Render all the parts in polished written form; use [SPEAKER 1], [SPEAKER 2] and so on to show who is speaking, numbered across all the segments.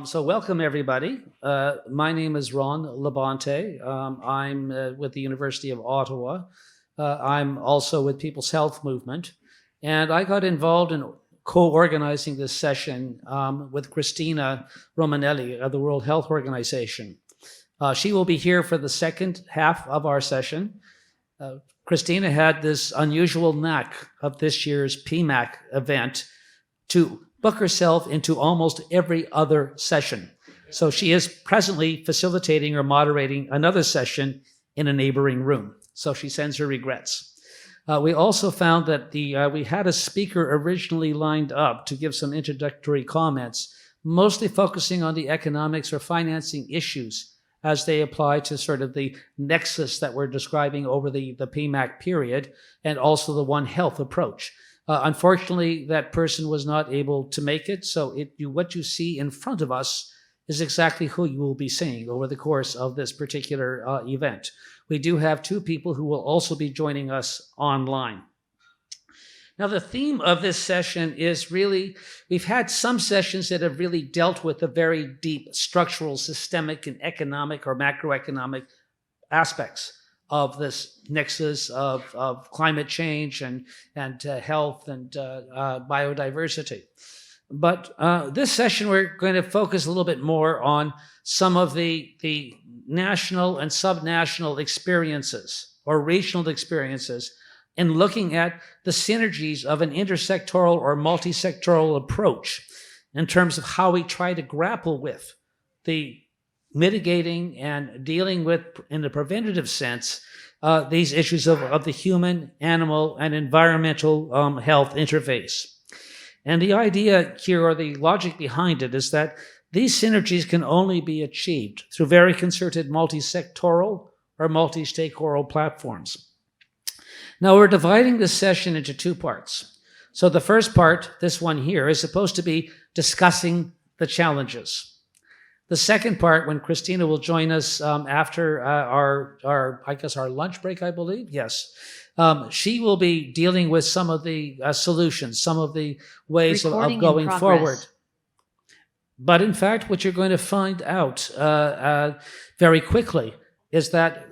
[SPEAKER 1] So welcome everybody. My name is Ron Labonte. I'm with the University of Ottawa. I'm also with People's Health Movement. And I got involved in co-organizing this session with Christina Romanelli of the World Health Organization. She will be here for the second half of our session. Christina had this unusual knack of this year's PMAC event to book herself into almost every other session. So she is presently facilitating or moderating another session in a neighboring room. So she sends her regrets. We also found that we had a speaker originally lined up to give some introductory comments, mostly focusing on the economics or financing issues as they apply to sort of the nexus that we're describing over the PMAC period, and also the One Health approach. Unfortunately, that person was not able to make it, so what you see in front of us is exactly who you will be seeing over the course of this particular event. We do have two people who will also be joining us online. Now, the theme of this session is really, we've had some sessions that have really dealt with the very deep structural, systemic, and economic or macroeconomic aspects of this nexus of climate change and health and biodiversity. But this session, we're going to focus a little bit more on some of the national and subnational experiences or regional experiences in looking at the synergies of an intersectoral or multi-sectoral approach in terms of how we try to grapple with the mitigating and dealing with, in a preventative sense, these issues of the human, animal, and environmental health interface. And the idea here, or the logic behind it, is that these synergies can only be achieved through very concerted multi-sectoral or multi-stakeholder platforms. Now, we're dividing this session into two parts. So the first part, this one here, is supposed to be discussing the challenges. The second part, when Christina will join us after our lunch break, I believe, yes, she will be dealing with some of the solutions, some of the ways of going forward. But in fact, what you're going to find out very quickly is that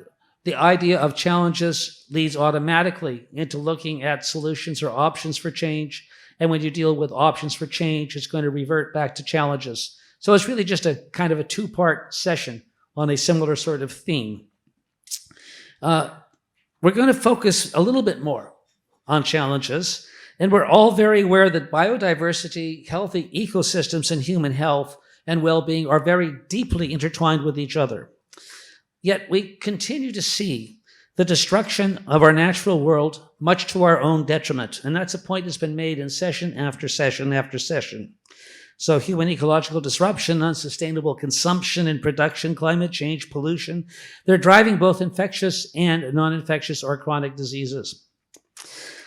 [SPEAKER 1] the idea of challenges leads automatically into looking at solutions or options for change. And when you deal with options for change, it's going to revert back to challenges. So it's really just a kind of a two-part session on a similar sort of theme. We're going to focus a little bit more on challenges, and we're all very aware that biodiversity, healthy ecosystems, and human health and well-being are very deeply intertwined with each other. Yet we continue to see the destruction of our natural world, much to our own detriment, and that's a point that's been made in session after session after session. So human ecological disruption, unsustainable consumption and production, climate change, pollution, they're driving both infectious and non-infectious or chronic diseases.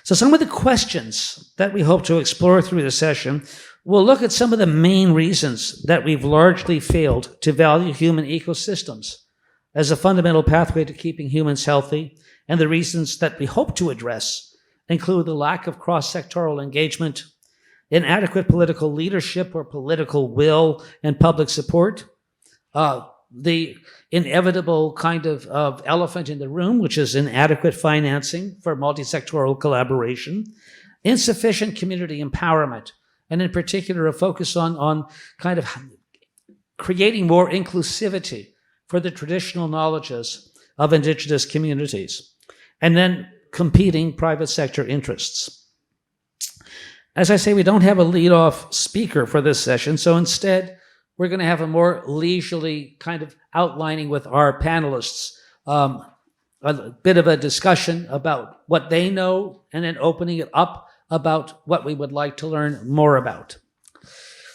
[SPEAKER 1] So some of the questions that we hope to explore through the session will look at some of the main reasons that we've largely failed to value human ecosystems as a fundamental pathway to keeping humans healthy, and the reasons that we hope to address include the lack of cross-sectoral engagement, inadequate political leadership or political will and public support, the inevitable kind of elephant in the room, which is inadequate financing for multi-sectoral collaboration, insufficient community empowerment, and in particular a focus on kind of creating more inclusivity for the traditional knowledges of indigenous communities, and then competing private sector interests. As I say, we don't have a lead-off speaker for this session, so instead, we're going to have a more leisurely kind of outlining with our panelists, a bit of a discussion about what they know, and then opening it up about what we would like to learn more about.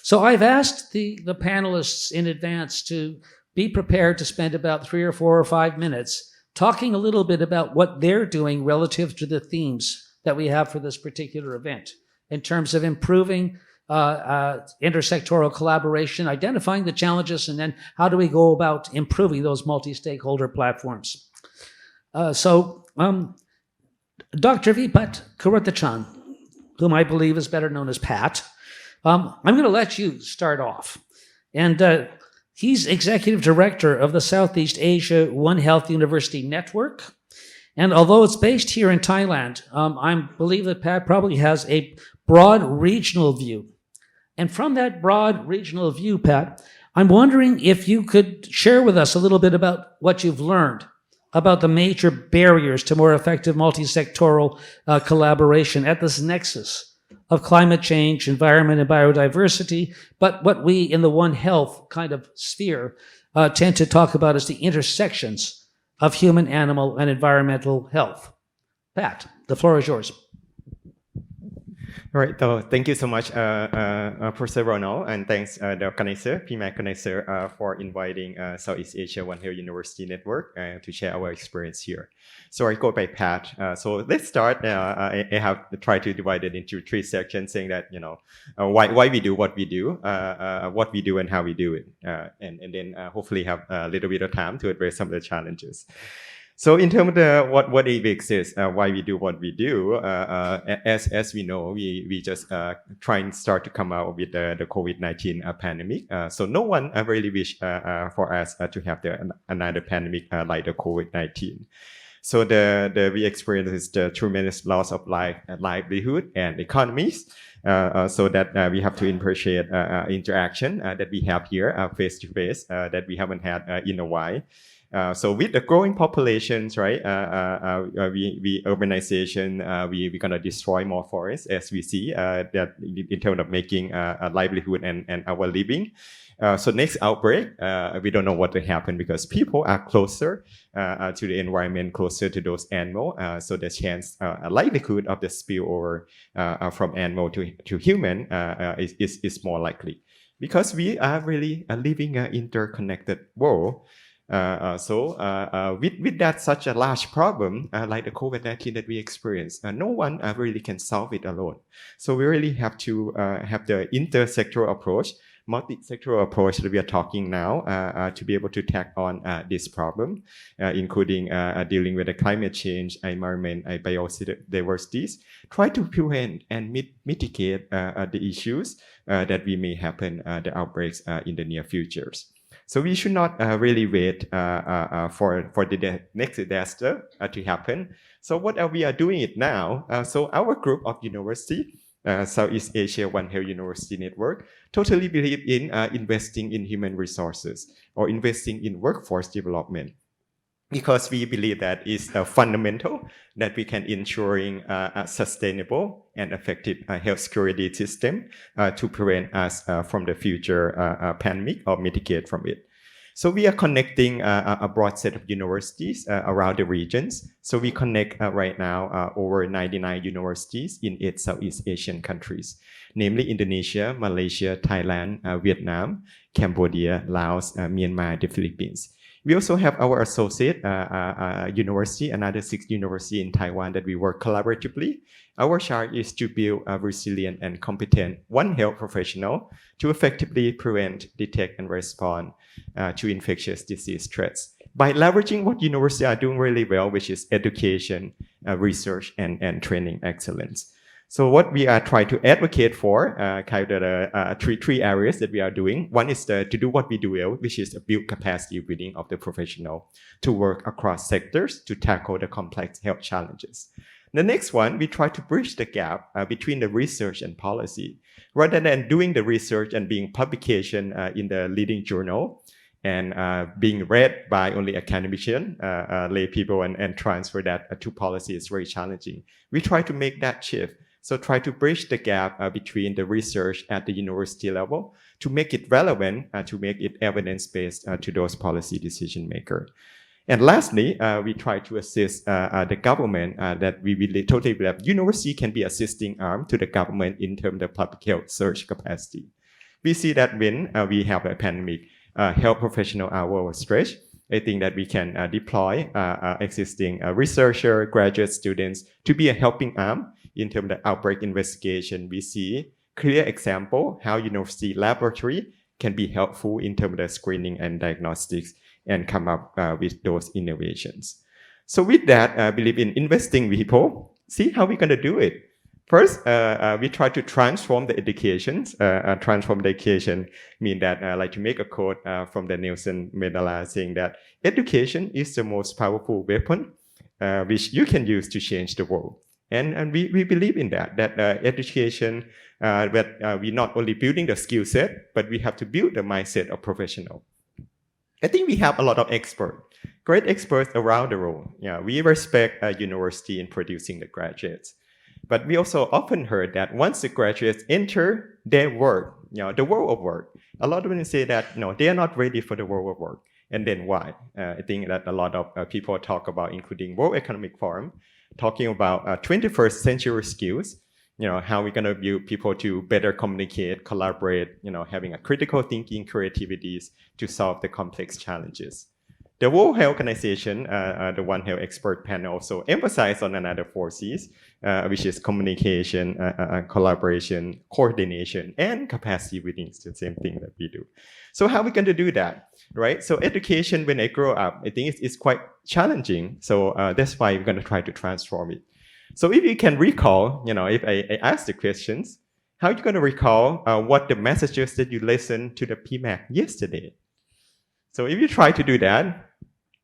[SPEAKER 1] So I've asked the panelists in advance to be prepared to spend about 3 or 4 or 5 minutes talking a little bit about what they're doing relative to the themes that we have for this particular event, in terms of improving intersectoral collaboration, identifying the challenges, and then how do we go about improving those multi-stakeholder platforms. Dr. Vipat Kuratachan, whom I believe is better known as Pat, I'm going to let you start off. And he's executive director of the Southeast Asia One Health University Network. And although it's based here in Thailand, I believe that Pat probably has a broad regional view. And from that broad regional view, Pat, I'm wondering if you could share with us a little bit about what you've learned about the major barriers to more effective multi-sectoral collaboration at this nexus of climate change, environment, and biodiversity, but what we in the One Health kind of sphere tend to talk about as the intersections of human, animal, and environmental health. Pat, the floor is yours.
[SPEAKER 2] All right, so thank you so much, Professor Ronald, and thanks the organizer, PMAC organizer, for inviting Southeast Asia One Health University Network to share our experience here. So I go by Pat. So let's start. I have tried to divide it into 3 sections, saying that why we do what we do, what we do, and how we do it, and then hopefully have a little bit of time to address some of the challenges. So in terms of what AVIX is, why we do what we do, as we know, we just try and start to come out with the COVID-19 pandemic. So no one really wish for us to have another pandemic like the COVID-19. So we experience the tremendous loss of livelihood and economies. So that we have to appreciate interaction that we have here face to face that we haven't had in a while. So with the growing populations, right, we urbanization, we're gonna destroy more forests, as we see that in terms of making a livelihood and our living. So next outbreak, we don't know what will happen because people are closer to the environment, closer to those animals. So the chance, likelihood of the spillover from animal to human is more likely, because we are really living an interconnected world. With that such a large problem like the COVID-19 that we experience, no one really can solve it alone. So we really have to have the inter-sectoral approach, multi-sectoral approach that we are talking now to be able to tackle on this problem, including dealing with the climate change, environment, biodiversity, try to prevent and mitigate the issues that we may happen, the outbreaks in the near futures. So we should not really wait for the next disaster to happen. So what are we doing it now? So our group of university, Southeast Asia One Health University Network, totally believe in investing in human resources or investing in workforce development, because we believe that is fundamental that we can ensuring a sustainable and effective health security system to prevent us from the future pandemic or mitigate from it. So we are connecting a broad set of universities around the regions. So we connect right now over 99 universities in 8 Southeast Asian countries, namely Indonesia, Malaysia, Thailand, Vietnam, Cambodia, Laos, Myanmar, the Philippines. We also have our associate university, another 6 universities in Taiwan that we work collaboratively. Our charge is to build a resilient and competent One Health professional to effectively prevent, detect, and respond to infectious disease threats by leveraging what universities are doing really well, which is education, research, and training excellence. So what we are trying to advocate for, kind of three areas that we are doing. One is to do what we do well, which is to build capacity building of the professional to work across sectors to tackle the complex health challenges. The next one, we try to bridge the gap between the research and policy. Rather than doing the research and being publication in the leading journal and being read by only academicians, lay people, and transfer that to policy is very challenging. We try to make that shift. So try to bridge the gap between the research at the university level to make it relevant, to make it evidence-based to those policy decision makers. And lastly, we try to assist the government that we really totally believe university can be assisting arm to the government in terms of public health search capacity. We see that when we have a pandemic, health professional are overstretched. I think that we can deploy existing researcher, graduate students to be a helping arm in terms of outbreak investigation. We see clear example how university laboratory can be helpful in terms of the screening and diagnostics and come up with those innovations. So with that, I believe in investing people. See how we're going to do it. First, we try to transform the education. Transform the education mean that like to make a quote from the Nelson Mandela saying that education is the most powerful weapon which you can use to change the world. And we believe in that education, we're not only building the skill set, but we have to build the mindset of professional. I think we have a lot of experts, great experts around the world. Yeah, we respect a university in producing the graduates. But we also often heard that once the graduates enter their work, the world of work, a lot of them say that no, they are not ready for the world of work. And then why? I think that a lot of people talk about, including World Economic Forum, talking about 21st century skills, how we're going to build people to better communicate, collaborate, having a critical thinking, creativities to solve the complex challenges. The World Health Organization, the One Health expert panel also emphasized on another 4 C's, which is communication, collaboration, coordination, and capacity building. It's the same thing that we do. So how are we going to do that, right? So education, when I grow up, I think it's quite challenging. So that's why we're going to try to transform it. So if you can recall, if I ask the questions, how are you going to recall what the messages that you listened to the PMAC yesterday? So if you try to do that,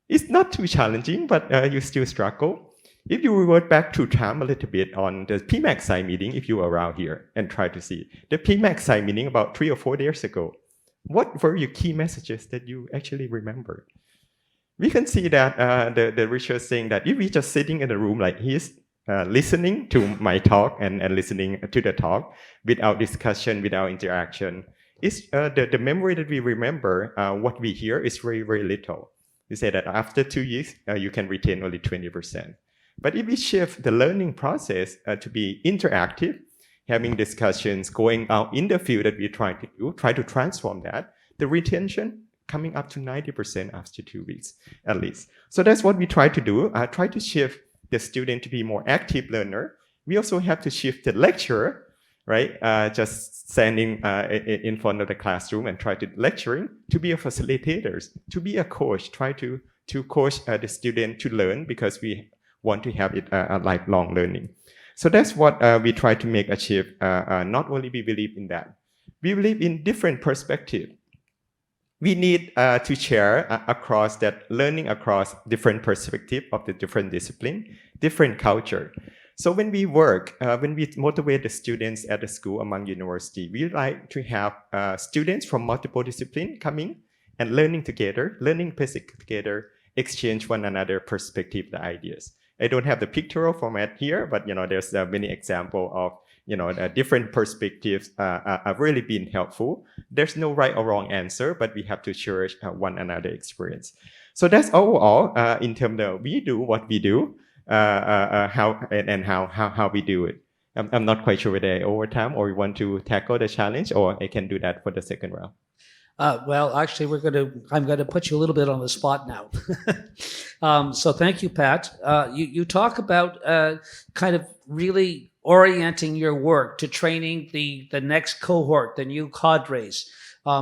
[SPEAKER 2] it's not too challenging, but you still struggle. If you revert back to time a little bit on the PMAC side meeting, if you were around here and try to see the PMAC side meeting about 3 or 4 years ago, what were your key messages that you actually remember? We can see that the research saying that if we just sitting in a room like he's listening to my talk and listening to the talk without discussion, without interaction, is the memory that we remember, what we hear is very, very little. We say that after 2 years, you can retain only 20%. But if we shift the learning process to be interactive, having discussions, going out in the field that we're trying to do, try to transform that, the retention coming up to 90% after 2 weeks, at least. So that's what we try to do, try to shift the student to be more active learner. We also have to shift the lecturer, right? Just standing in front of the classroom and try to lecturing to be a facilitator, to be a coach, try to coach the student to learn because we want to have it a lifelong learning. So that's what we try to make achieve. Not only we believe in that, we believe in different perspective. We need to share across that learning across different perspective of the different discipline, different culture. So when we work, when we motivate the students at the school among university, we like to have students from multiple disciplines coming and learning together, learning basic together, exchange one another perspective, the ideas. I don't have the pictorial format here, but there's many examples of different perspectives have really been helpful. There's no right or wrong answer, but we have to cherish one another experience. So that's overall in terms of we do what we do. How we do it. I'm not quite sure whether I overtime or you want to tackle the challenge, or I can do that for the second round.
[SPEAKER 1] Well, actually, I'm going to put you a little bit on the spot now. So thank you, Pat. You talk about kind of really orienting your work to training the next cohort, the new cadres,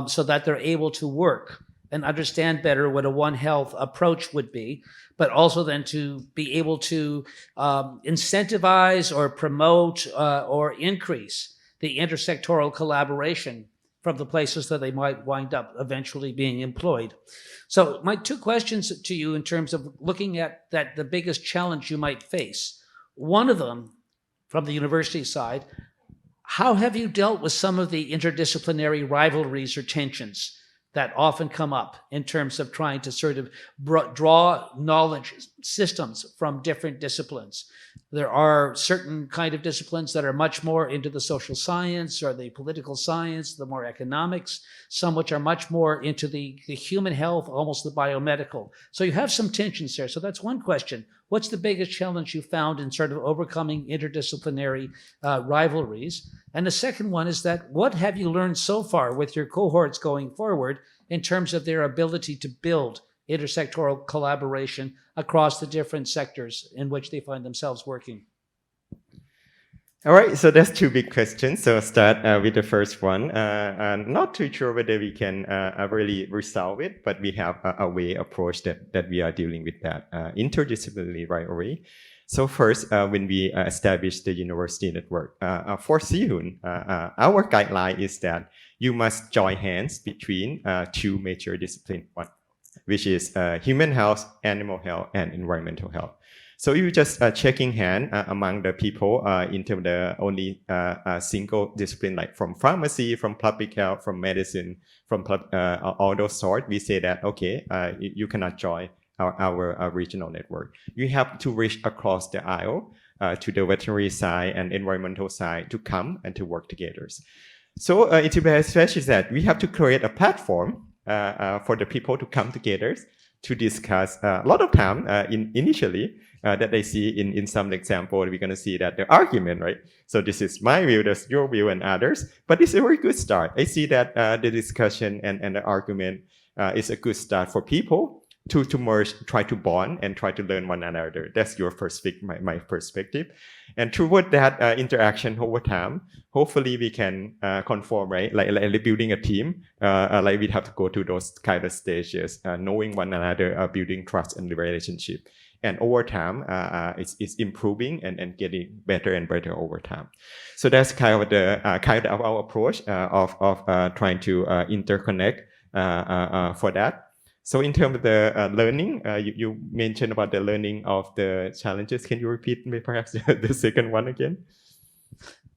[SPEAKER 1] so that they're able to work and understand better what a One Health approach would be, but also then to be able to incentivize or promote or increase the intersectoral collaboration from the places that they might wind up eventually being employed. So my 2 questions to you in terms of looking at the biggest challenge you might face. One of them, from the university side, how have you dealt with some of the interdisciplinary rivalries or tensions that often come up in terms of trying to sort of draw knowledge systems from different disciplines? There are certain kind of disciplines that are much more into the social science or the political science, the more economics, some which are much more into the human health, almost the biomedical. So you have some tensions there. So that's one question. What's the biggest challenge you found in sort of overcoming interdisciplinary rivalries? And the second one is that what have you learned so far with your cohorts going forward in terms of their ability to build intersectoral collaboration across the different sectors in which they find themselves working?
[SPEAKER 2] All right, so that's 2 big questions. So I'll start with the first one. I'm not too sure whether we can really resolve it, but we have a way approach that we are dealing with that interdisciplinary right away. So first, when we establish the university network, for Sihun, our guideline is that you must join hands between two major disciplines, one, which is human health, animal health, and environmental health. So you just checking hand among the people in terms of the only single discipline, like from pharmacy, from public health, from medicine, from all those sorts. We say that, okay, you cannot join our regional network. You have to reach across the aisle to the veterinary side and environmental side to come and to work together. So Inter-sectoral strategy is that we have to create a platform for the people to come together to discuss a lot of time initially that they see in some example, we're going to see that the argument, right? So this is my view, there's your view and others, but it's a very good start. I see that the discussion and the argument is a good start for people to merge, try to bond, and try to learn one another. That's your my perspective. And toward that interaction over time, hopefully we can conform, right? Like building a team, like we have to go to those kind of stages, knowing one another, building trust and relationship. And over time, it's improving and getting better and better over time. So that's kind of the kind of our approach of trying to interconnect for that. So in terms of the learning, you mentioned about the learning of the challenges. Can you repeat perhaps the second one again?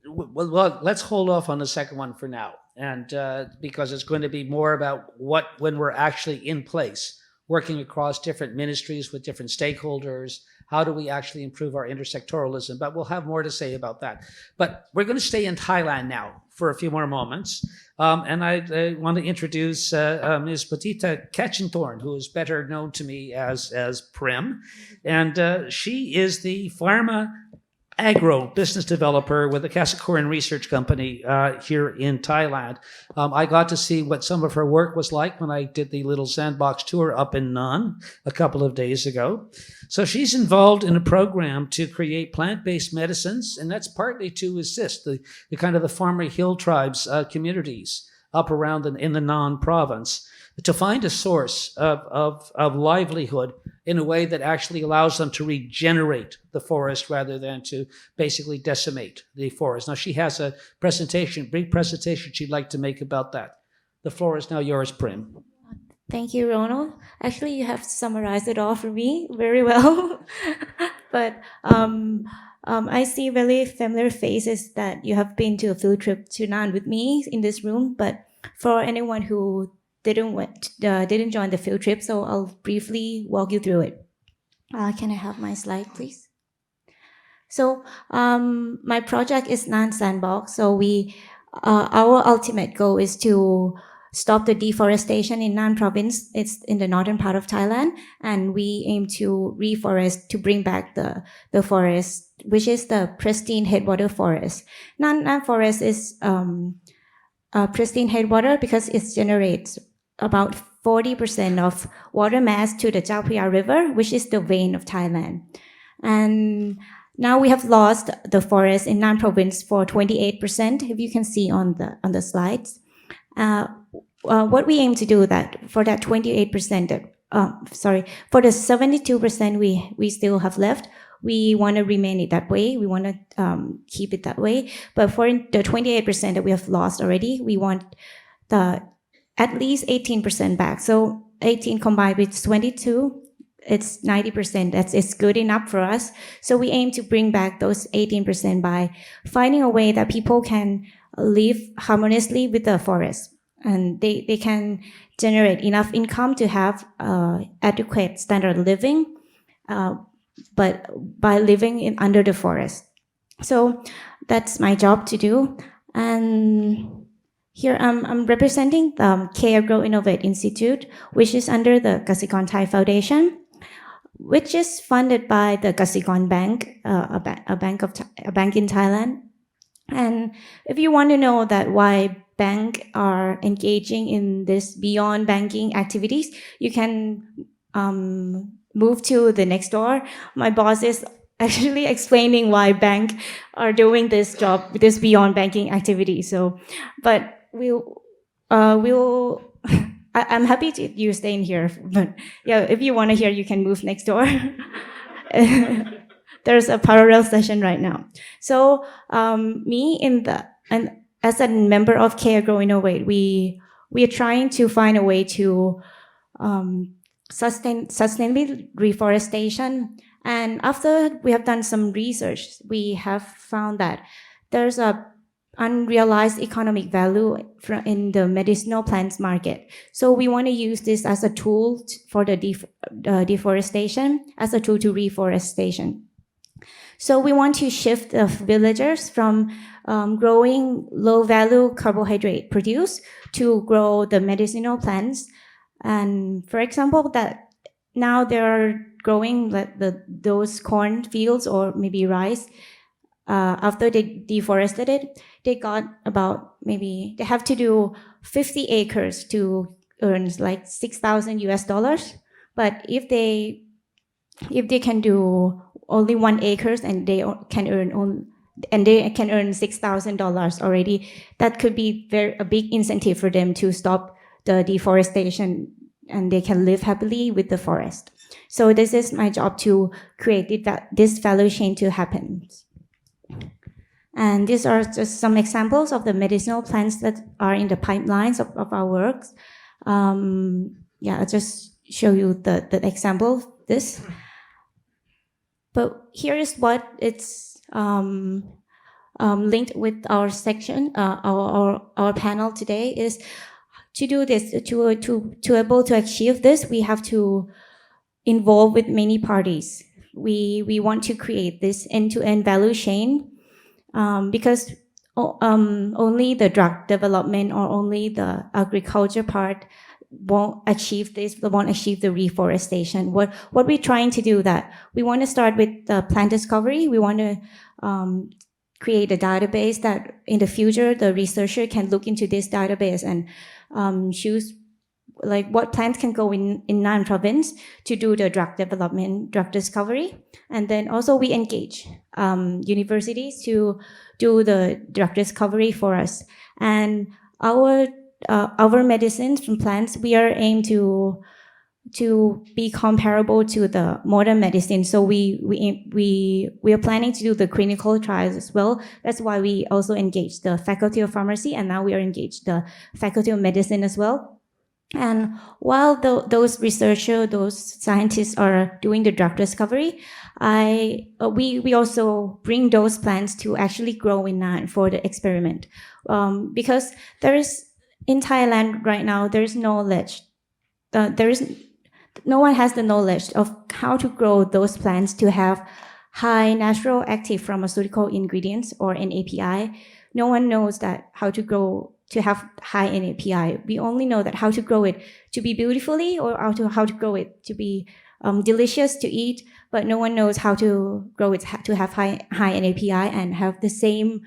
[SPEAKER 1] Well, let's hold off on the second one for now, and because it's going to be more about when we're actually in place, working across different ministries with different stakeholders. How do we actually improve our intersectoralism? But we'll have more to say about that. But we're going to stay in Thailand now for a few more moments. And I want to introduce Ms. Patita Ketchenthorn, who is better known to me as Prim. And she is the pharma agro business developer with the Kasikoran Research Company here in Thailand. I got to see what some of her work was like when I did the little sandbox tour up in Nan a couple of days ago. So she's involved in a program to create plant-based medicines, and that's partly to assist the kind of the farmer hill tribes communities up around in the Nan province to find a source of livelihood in a way that actually allows them to regenerate the forest rather than to basically decimate the forest. Now, she has a brief presentation she'd like to make about that. The floor is now yours, Prim.
[SPEAKER 3] Thank you, Ronald. Actually, you have summarized it all for me very well. But I see very familiar faces that you have been to a field trip to Nan with me in this room. But for anyone who didn't join the field trip, so I'll briefly walk you through it. Can I have my slide, please? So my project is Nan Sandbox. So our ultimate goal is to stop the deforestation in Nan province. It's in the northern part of Thailand, and we aim to reforest to bring back the forest, which is the pristine headwater forest. Nan forest is pristine headwater because it generates about 40% of water mass to the Chao Phraya River, which is the vein of Thailand. And now we have lost the forest in Nan province for 28%, if you can see on the slides. What we aim to do that for that 28%, for the 72% we still have left, we want to remain it that way. We want to keep it that way. But for the 28% that we have lost already, we want at least 18% back. So 18 combined with 22, it's 90%. It's good enough for us. So we aim to bring back those 18% by finding a way that people can live harmoniously with the forest. And they can generate enough income to have adequate standard of living, but by living under the forest. So that's my job to do. And here I'm representing the K-Agro Innovate Institute, which is under the Kasikon Thai Foundation, which is funded by the Kasikon Bank, a bank in Thailand. And if you want to know that why banks are engaging in this beyond banking activities, you can move to the next door. My boss is actually explaining why banks are doing this beyond banking activity. So, but I'm happy to you staying here. But yeah, if you want to hear, you can move next door. there's a parallel session right now. So and as a member of Care Grow Innovate, we are trying to find a way to sustainable reforestation. And after we have done some research, we have found that there's a unrealized economic value in the medicinal plants market. So we want to use this as a tool for the deforestation, as a tool to reforestation. So we want to shift the villagers from growing low-value carbohydrate produce to grow the medicinal plants. And for example, that now they're growing those corn fields or maybe rice. After they deforested it, they got about they have to do 50 acres to earn like $6,000. But if they can do only 1 acres and they can earn $6,000 already, that could be a big incentive for them to stop the deforestation, and they can live happily with the forest. So this is my job to create this value chain to happen. And these are just some examples of the medicinal plants that are in the pipelines of our works. I'll just show you the example of this. But here is what it's linked with our section, our panel today is to do this, to able to achieve this, we have to involve with many parties. We want to create this end-to-end value chain because only the drug development or only the agriculture part won't achieve this, won't achieve the reforestation. What we're trying to do that we want to start with the plant discovery. We want to create a database that in the future the researcher can look into this database and choose like what plants can go in Nan province to do the drug development, drug discovery. And then also we engage universities to do the drug discovery for us. And our medicines from plants, we are aimed to be comparable to the modern medicine. So we are planning to do the clinical trials as well. That's why we also engage the Faculty of Pharmacy, and now we are engaged the Faculty of Medicine as well. And while those researchers, those scientists are doing the drug discovery, we also bring those plants to actually grow in Nan for the experiment, because there is in Thailand right now there's knowledge, no one has the knowledge of how to grow those plants to have high natural active pharmaceutical ingredients or NAPI. No one knows that how to grow to have high NAPI. We only know that how to grow it to be beautifully or how to grow it to be delicious to eat, but no one knows how to grow it to have high NAPI and have the same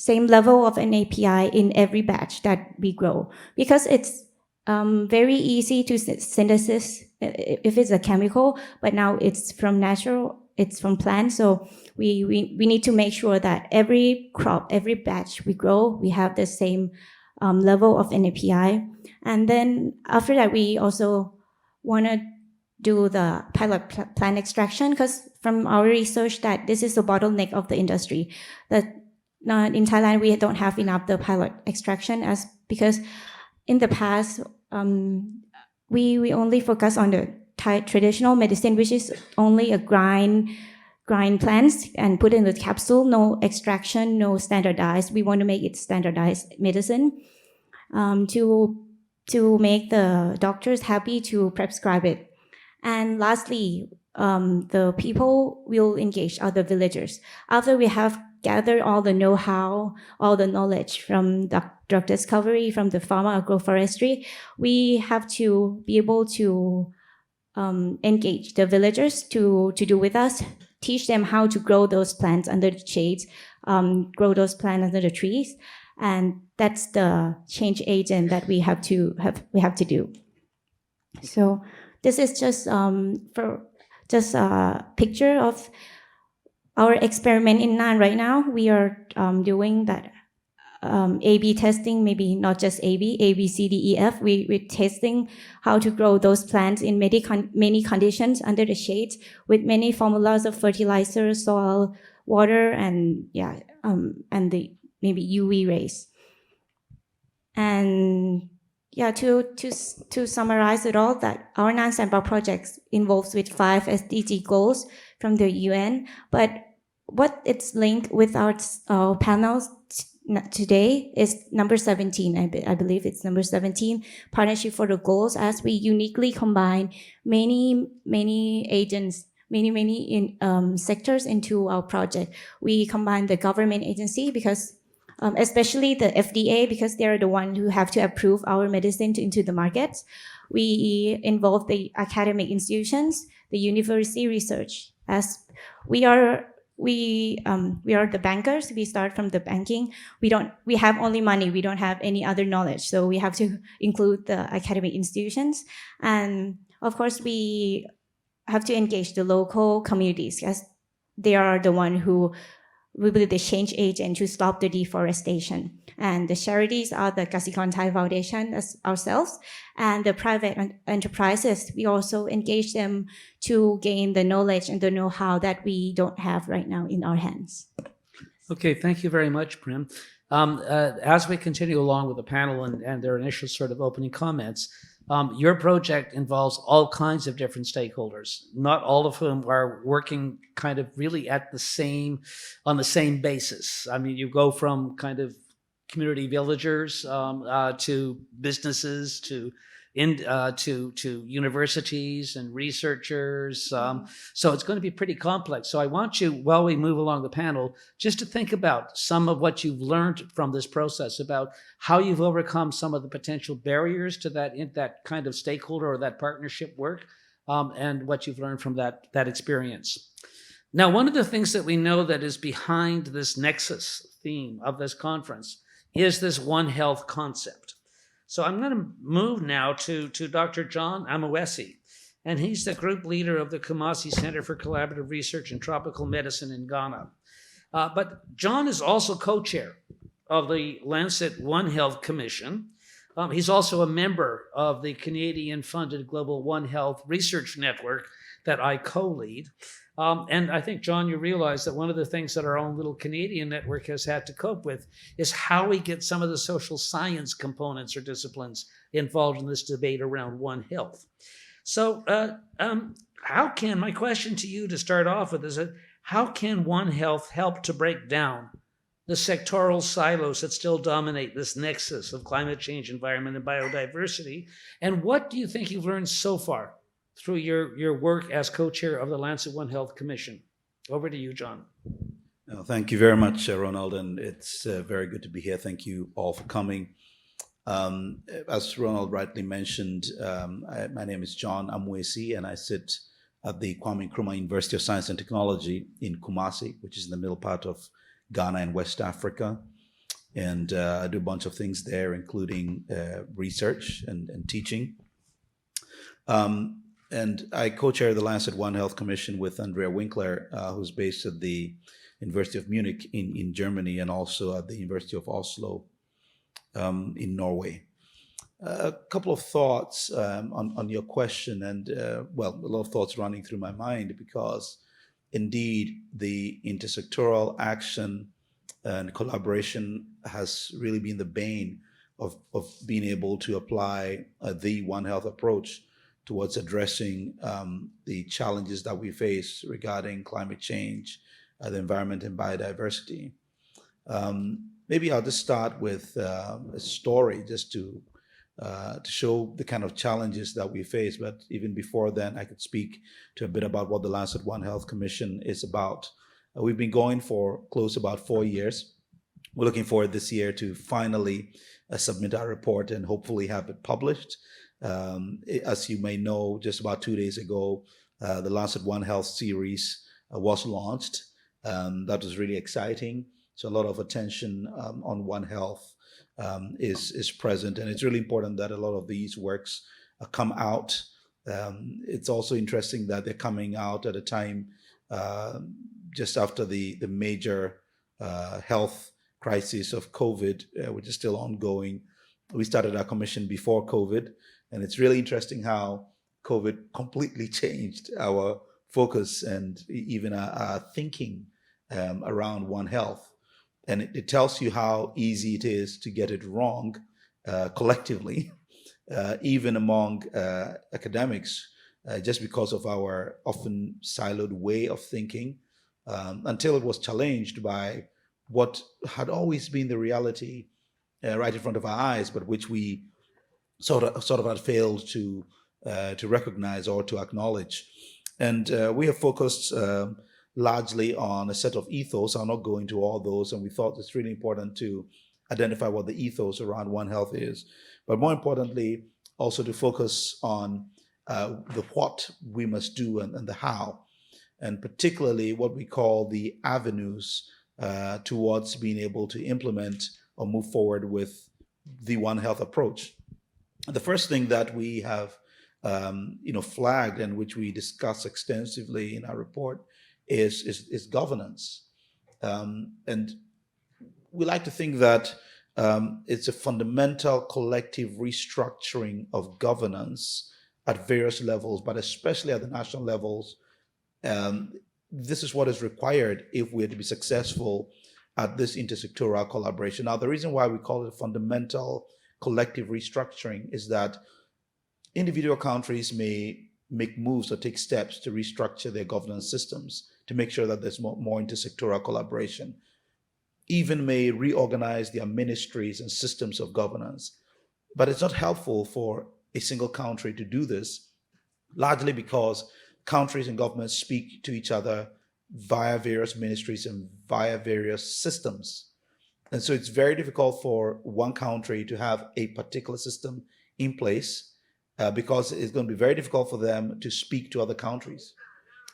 [SPEAKER 3] level of NAPI in every batch that we grow, because it's very easy to synthesis if it's a chemical, but now it's from natural, it's from plants. So we need to make sure that every crop, every batch we grow, we have the same level of NAPI. And then after that, we also want to do the pilot plant extraction, because from our research that this is the bottleneck of the industry, that in Thailand we don't have enough the pilot extraction because in the past we only focus on the Thai traditional medicine, which is only a grind plants and put in the capsule, no extraction, no standardized. We want to make it standardized medicine to make the doctors happy to prescribe it. And lastly, the people will engage other villagers. After we have gathered all the know-how, all the knowledge from the drug discovery, from the pharma agroforestry, we have to be able to engage the villagers to do with us, teach them how to grow those plants under the shades, grow those plants under the trees. And that's the change agent that we have to do. So this is just a picture of our experiment in Nan right now. We are doing that A/B testing, maybe not just A, B, C, D, E, F. We're testing how to grow those plants in many conditions under the shade with many formulas of fertilizer, soil, water, and the maybe UV rays. And to summarize it all, that our non-sample projects involves with 5 SDG goals from the UN, but what it's linked with our panels today is number 17. I believe it's number 17, Partnership for the Goals, as we uniquely combine many agents, many sectors into our project. We combine the government agency because especially the FDA, because they're the one who have to approve our medicine into the market. We involve the academic institutions, the university research, as we are the bankers. We start from the banking. We have only money. We don't have any other knowledge. So we have to include the academic institutions. And of course, we have to engage the local communities, as they are the one who will be the change agent to stop the deforestation. And the charities are the Kasikorn Thai Foundation as ourselves, and the private enterprises. We also engage them to gain the knowledge and the know-how that we don't have right now in our hands.
[SPEAKER 1] Okay, thank you very much, Prim. As we continue along with the panel and their initial sort of opening comments, your project involves all kinds of different stakeholders, not all of whom are working kind of really on the same basis. I mean, you go from kind of community villagers to businesses to universities and researchers. So it's going to be pretty complex. So I want you, while we move along the panel, just to think about some of what you've learned from this process, about how you've overcome some of the potential barriers to that kind of stakeholder or that partnership work, and what you've learned from that experience. Now, one of the things that we know that is behind this nexus theme of this conference is this One Health concept. So I'm going to move now to Dr. John Amoesi, and he's the group leader of the Kumasi Center for Collaborative Research in Tropical Medicine in Ghana. But John is also co-chair of the Lancet One Health Commission. He's also a member of the Canadian-funded Global One Health Research Network that I co-lead. And I think, John, you realize that one of the things that our own little Canadian network has had to cope with is how we get some of the social science components or disciplines involved in this debate around One Health. So my question to you to start off with is, how can One Health help to break down the sectoral silos that still dominate this nexus of climate change, environment, and biodiversity? And what do you think you've learned so far through your work as co-chair of the Lancet One Health Commission? Over to you, John.
[SPEAKER 4] Thank you very much, Ronald, and it's very good to be here. Thank you all for coming. As Ronald rightly mentioned, my name is John Amoesi, and I sit at the Kwame Nkrumah University of Science and Technology in Kumasi, which is in the middle part of Ghana and West Africa. And I do a bunch of things there, including research and teaching. And I co-chair the Lancet One Health Commission with Andrea Winkler, who's based at the University of Munich in Germany, and also at the University of Oslo in Norway. A couple of thoughts on your question, and a lot of thoughts running through my mind, because indeed the intersectoral action and collaboration has really been the bane of being able to apply the One Health approach towards addressing the challenges that we face regarding climate change, the environment, and biodiversity. Maybe I'll just start with a story just to show the kind of challenges that we face. But even before then, I could speak to a bit about what the Lancet One Health Commission is about. We've been going for close to about 4 years. We're looking forward this year to finally submit our report and hopefully have it published. As you may know, just about 2 days ago, the Lancet One Health series was launched. That was really exciting. So a lot of attention on One Health is present, and it's really important that a lot of these works come out. It's also interesting that they're coming out at a time just after the major health crisis of COVID, which is still ongoing. We started our commission before COVID, and it's really interesting how COVID completely changed our focus and even our thinking around One Health. And it tells you how easy it is to get it wrong collectively, even among academics, just because of our often siloed way of thinking, until it was challenged by what had always been the reality right in front of our eyes, but which we sort of had failed to recognize or to acknowledge. And we have focused largely on a set of ethos. I'll not go into all those, and we thought it's really important to identify what the ethos around One Health is, but more importantly, also to focus on the what we must do and the how, and particularly what we call the avenues towards being able to implement or move forward with the One Health approach. The first thing that we have flagged, and which we discuss extensively in our report, is governance. And we like to think that it's a fundamental collective restructuring of governance at various levels, but especially at the national levels. This is what is required if we're to be successful at this intersectoral collaboration. Now, the reason why we call it a fundamental collective restructuring is that individual countries may make moves or take steps to restructure their governance systems to make sure that there's more intersectoral collaboration, even may reorganize their ministries and systems of governance. But it's not helpful for a single country to do this, largely because countries and governments speak to each other via various ministries and via various systems. And so it's very difficult for one country to have a particular system in place because it's going to be very difficult for them to speak to other countries.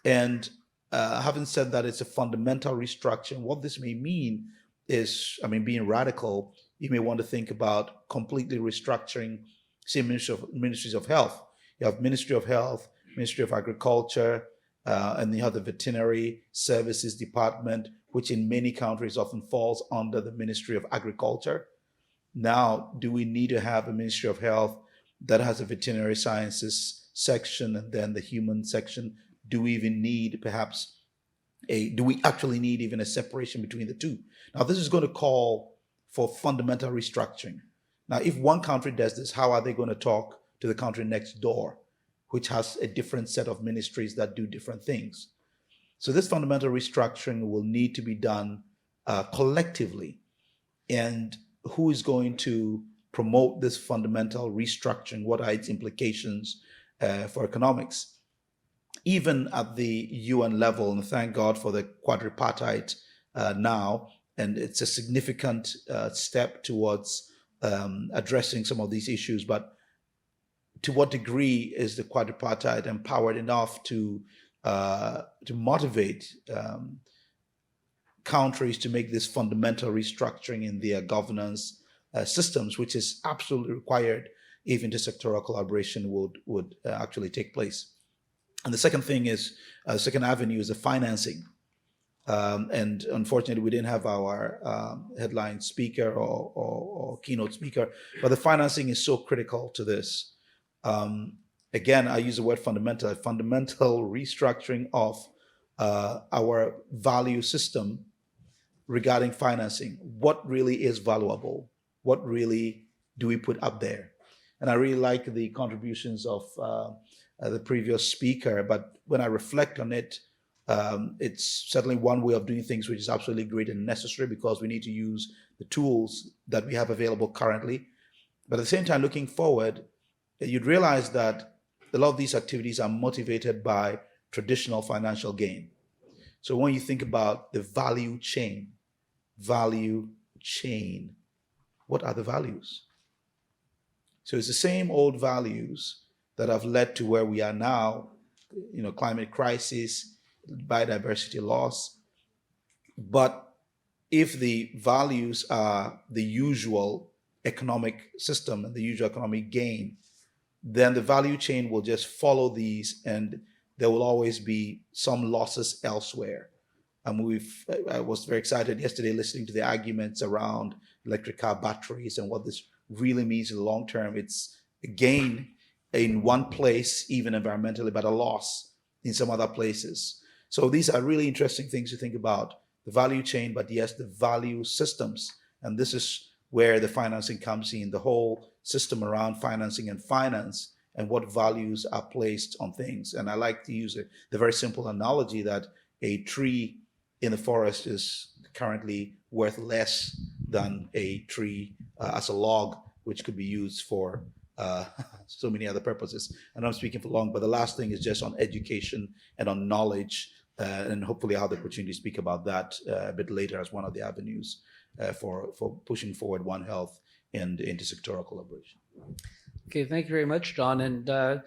[SPEAKER 4] And having said that, it's a fundamental restructuring. What this may mean is, being radical, you may want to think about completely restructuring, say, ministries of health. You have Ministry of Health, Ministry of Agriculture, and then you have the Veterinary Services Department, which in many countries often falls under the Ministry of Agriculture. Now, do we need to have a Ministry of Health that has a veterinary sciences section and then the human section? Do we even need do we actually need even a separation between the two? Now, this is going to call for fundamental restructuring. Now, if one country does this, how are they going to talk to the country next door, which has a different set of ministries that do different things? So this fundamental restructuring will need to be done collectively. And who is going to promote this fundamental restructuring? What are its implications for economics? Even at the UN level, and thank God for the quadripartite now, and it's a significant step towards addressing some of these issues. But to what degree is the quadripartite empowered enough to motivate countries to make this fundamental restructuring in their governance systems, which is absolutely required if intersectoral collaboration would actually take place? And the second thing is, second avenue is the financing. And unfortunately, we didn't have our headline speaker or keynote speaker, but the financing is so critical to this. Again, I use the word fundamental, a fundamental restructuring of our value system regarding financing. What really is valuable? What really do we put up there? And I really like the contributions of the previous speaker, but when I reflect on it, it's certainly one way of doing things which is absolutely great and necessary because we need to use the tools that we have available currently. But at the same time, looking forward, you'd realize that a lot of these activities are motivated by traditional financial gain. So when you think about the value chain, what are the values? So it's the same old values that have led to where we are now, climate crisis, biodiversity loss. But if the values are the usual economic system and the usual economic gain, then the value chain will just follow these and there will always be some losses elsewhere. I was very excited yesterday listening to the arguments around electric car batteries and what this really means in the long term. It's a gain in one place, even environmentally, but a loss in some other places. So these are really interesting things to think about. The value chain, but yes, the value systems. And this is where the financing comes in, the whole system around financing and finance and what values are placed on things. And I like to use the very simple analogy that a tree in the forest is currently worth less than a tree as a log, which could be used for so many other purposes. And I'm speaking for long, but the last thing is just on education and on knowledge. And hopefully I'll have the opportunity to speak about that a bit later as one of the avenues for pushing forward One Health and inter-sectoral collaboration.
[SPEAKER 1] Okay, thank you very much, John. And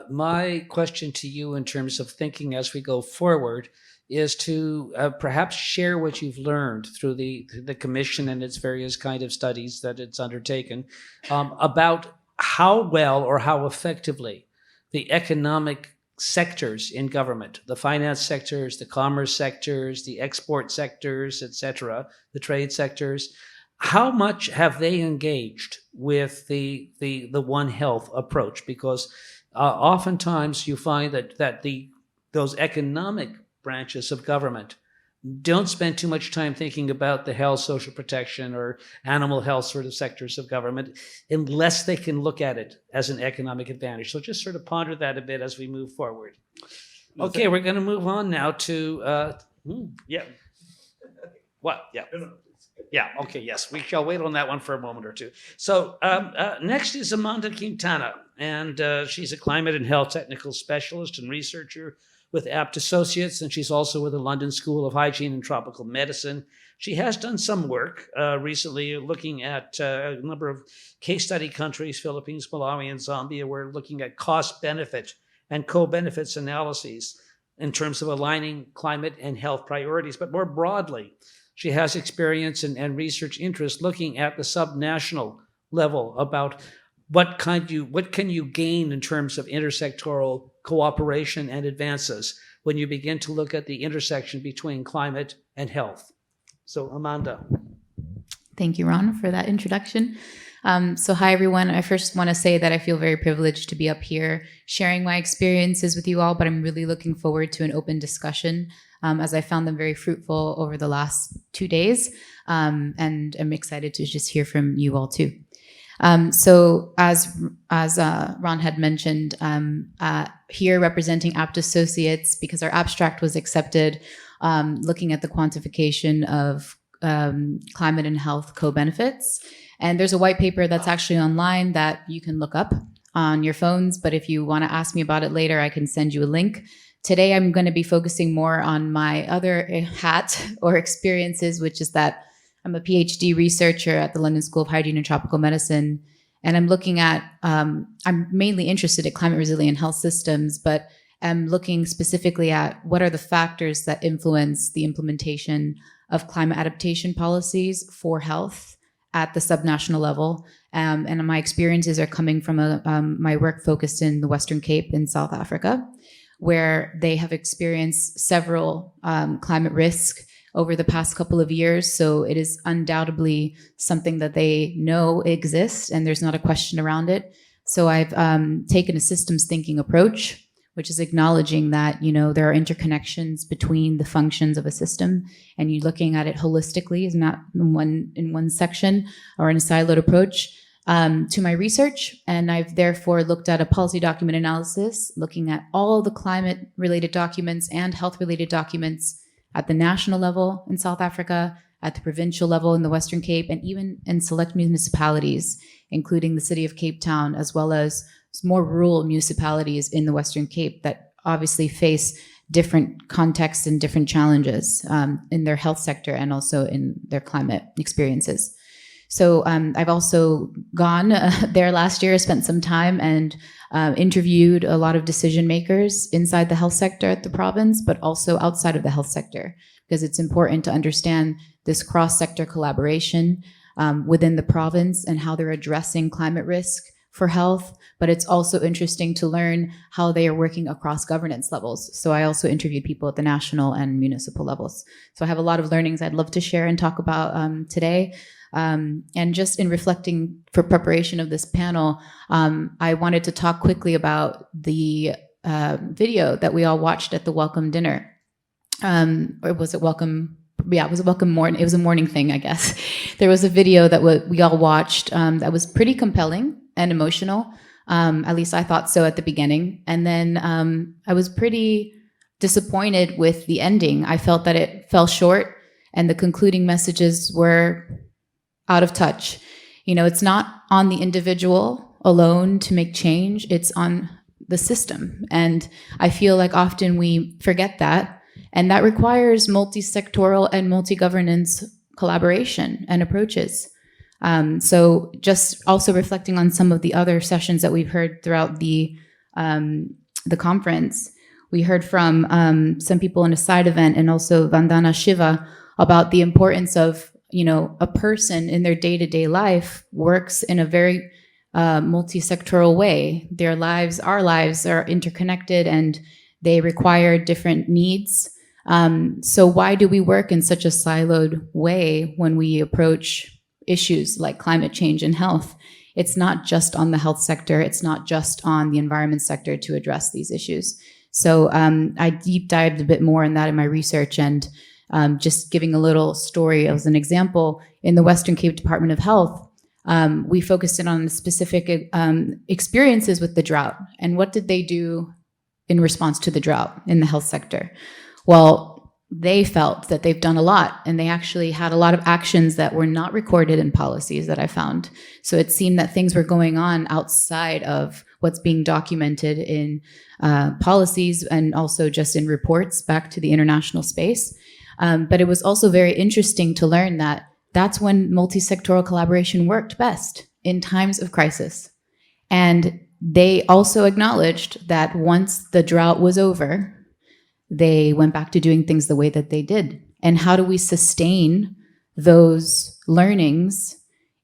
[SPEAKER 1] my question to you in terms of thinking as we go forward is to perhaps share what you've learned through the commission and its various kind of studies that it's undertaken about how well or how effectively the economic sectors in government, the finance sectors, the commerce sectors, the export sectors, etc., the trade sectors, how much have they engaged with the One Health approach? Because oftentimes you find that those economic branches of government don't spend too much time thinking about the health, social protection, or animal health sort of sectors of government unless they can look at it as an economic advantage. So just sort of ponder that a bit as we move forward. Okay, we're going to move on now to, yeah. What? Yeah. Yeah, okay, yes. We shall wait on that one for a moment or two. So next is Amanda Quintana, and she's a climate and health technical specialist and researcher with Apt Associates, and she's also with the London School of Hygiene and Tropical Medicine. She has done some work recently looking at a number of case study countries, Philippines, Malawi, and Zambia. We're looking at cost-benefit and co-benefits analyses in terms of aligning climate and health priorities. But more broadly, she has experience and research interest looking at the subnational level about what can you gain in terms of intersectoral cooperation and advances when you begin to look at the intersection between climate and health. So Amanda.
[SPEAKER 5] Thank you, Ron, for that introduction. So hi, everyone. I first want to say that I feel very privileged to be up here sharing my experiences with you all, but I'm really looking forward to an open discussion as I found them very fruitful over the last 2 days. And I'm excited to just hear from you all too. So as Ron had mentioned, here representing Apt Associates, because our abstract was accepted, looking at the quantification of climate and health co-benefits. And there's a white paper that's actually online that you can look up on your phones. But if you want to ask me about it later, I can send you a link. Today, I'm going to be focusing more on my other hat or experiences, which is that I'm a PhD researcher at the London School of Hygiene and Tropical Medicine. And I'm looking at, I'm mainly interested in climate resilient health systems, but I'm looking specifically at what are the factors that influence the implementation of climate adaptation policies for health at the subnational level. And my experiences are coming from my work focused in the Western Cape in South Africa, where they have experienced several climate risks over the past couple of years. So it is undoubtedly something that they know exists, and there's not a question around it. So I've taken a systems thinking approach, which is acknowledging that, there are interconnections between the functions of a system, and you're looking at it holistically, is not in one section or in a siloed approach. To my research, and I've therefore looked at a policy document analysis, looking at all the climate-related documents and health-related documents at the national level in South Africa, at the provincial level in the Western Cape, and even in select municipalities, including the city of Cape Town, as well as more rural municipalities in the Western Cape that obviously face different contexts and different challenges in their health sector and also in their climate experiences. So I've also gone there last year, spent some time and interviewed a lot of decision makers inside the health sector at the province, but also outside of the health sector, because it's important to understand this cross-sector collaboration within the province and how they're addressing climate risk for health, but it's also interesting to learn how they are working across governance levels. So I also interviewed people at the national and municipal levels. So I have a lot of learnings I'd love to share and talk about today. And just in reflecting for preparation of this panel, I wanted to talk quickly about the video that we all watched at the welcome dinner. Or was it welcome? Yeah, it was a welcome morning. It was a morning thing, I guess. There was a video that we all watched that was pretty compelling and emotional. At least I thought so at the beginning. And then I was pretty disappointed with the ending. I felt that it fell short and the concluding messages were out of touch. You know, it's not on the individual alone to make change. It's on the system. And I feel like often we forget that. And that requires multi-sectoral and multi-governance collaboration and approaches. So just also reflecting on some of the other sessions that we've heard throughout the conference, we heard from some people in a side event and also Vandana Shiva about the importance of, you know, a person in their day-to-day life works in a very multi-sectoral way. Their lives, our lives are interconnected and they require different needs. So why do we work in such a siloed way when we approach issues like climate change and health? It's not just on the health sector. It's not just on the environment sector to address these issues. So I deep dived a bit more in that in my research, and just giving a little story as an example, in the Western Cape Department of Health, we focused in on specific experiences with the drought. And what did they do in response to the drought in the health sector? Well, they felt that they've done a lot, and they actually had a lot of actions that were not recorded in policies that I found. So it seemed that things were going on outside of what's being documented in policies and also just in reports back to the international space. But it was also very interesting to learn that that's when multi-sectoral collaboration worked best, in times of crisis. And they also acknowledged that once the drought was over, they went back to doing things the way that they did. And how do we sustain those learnings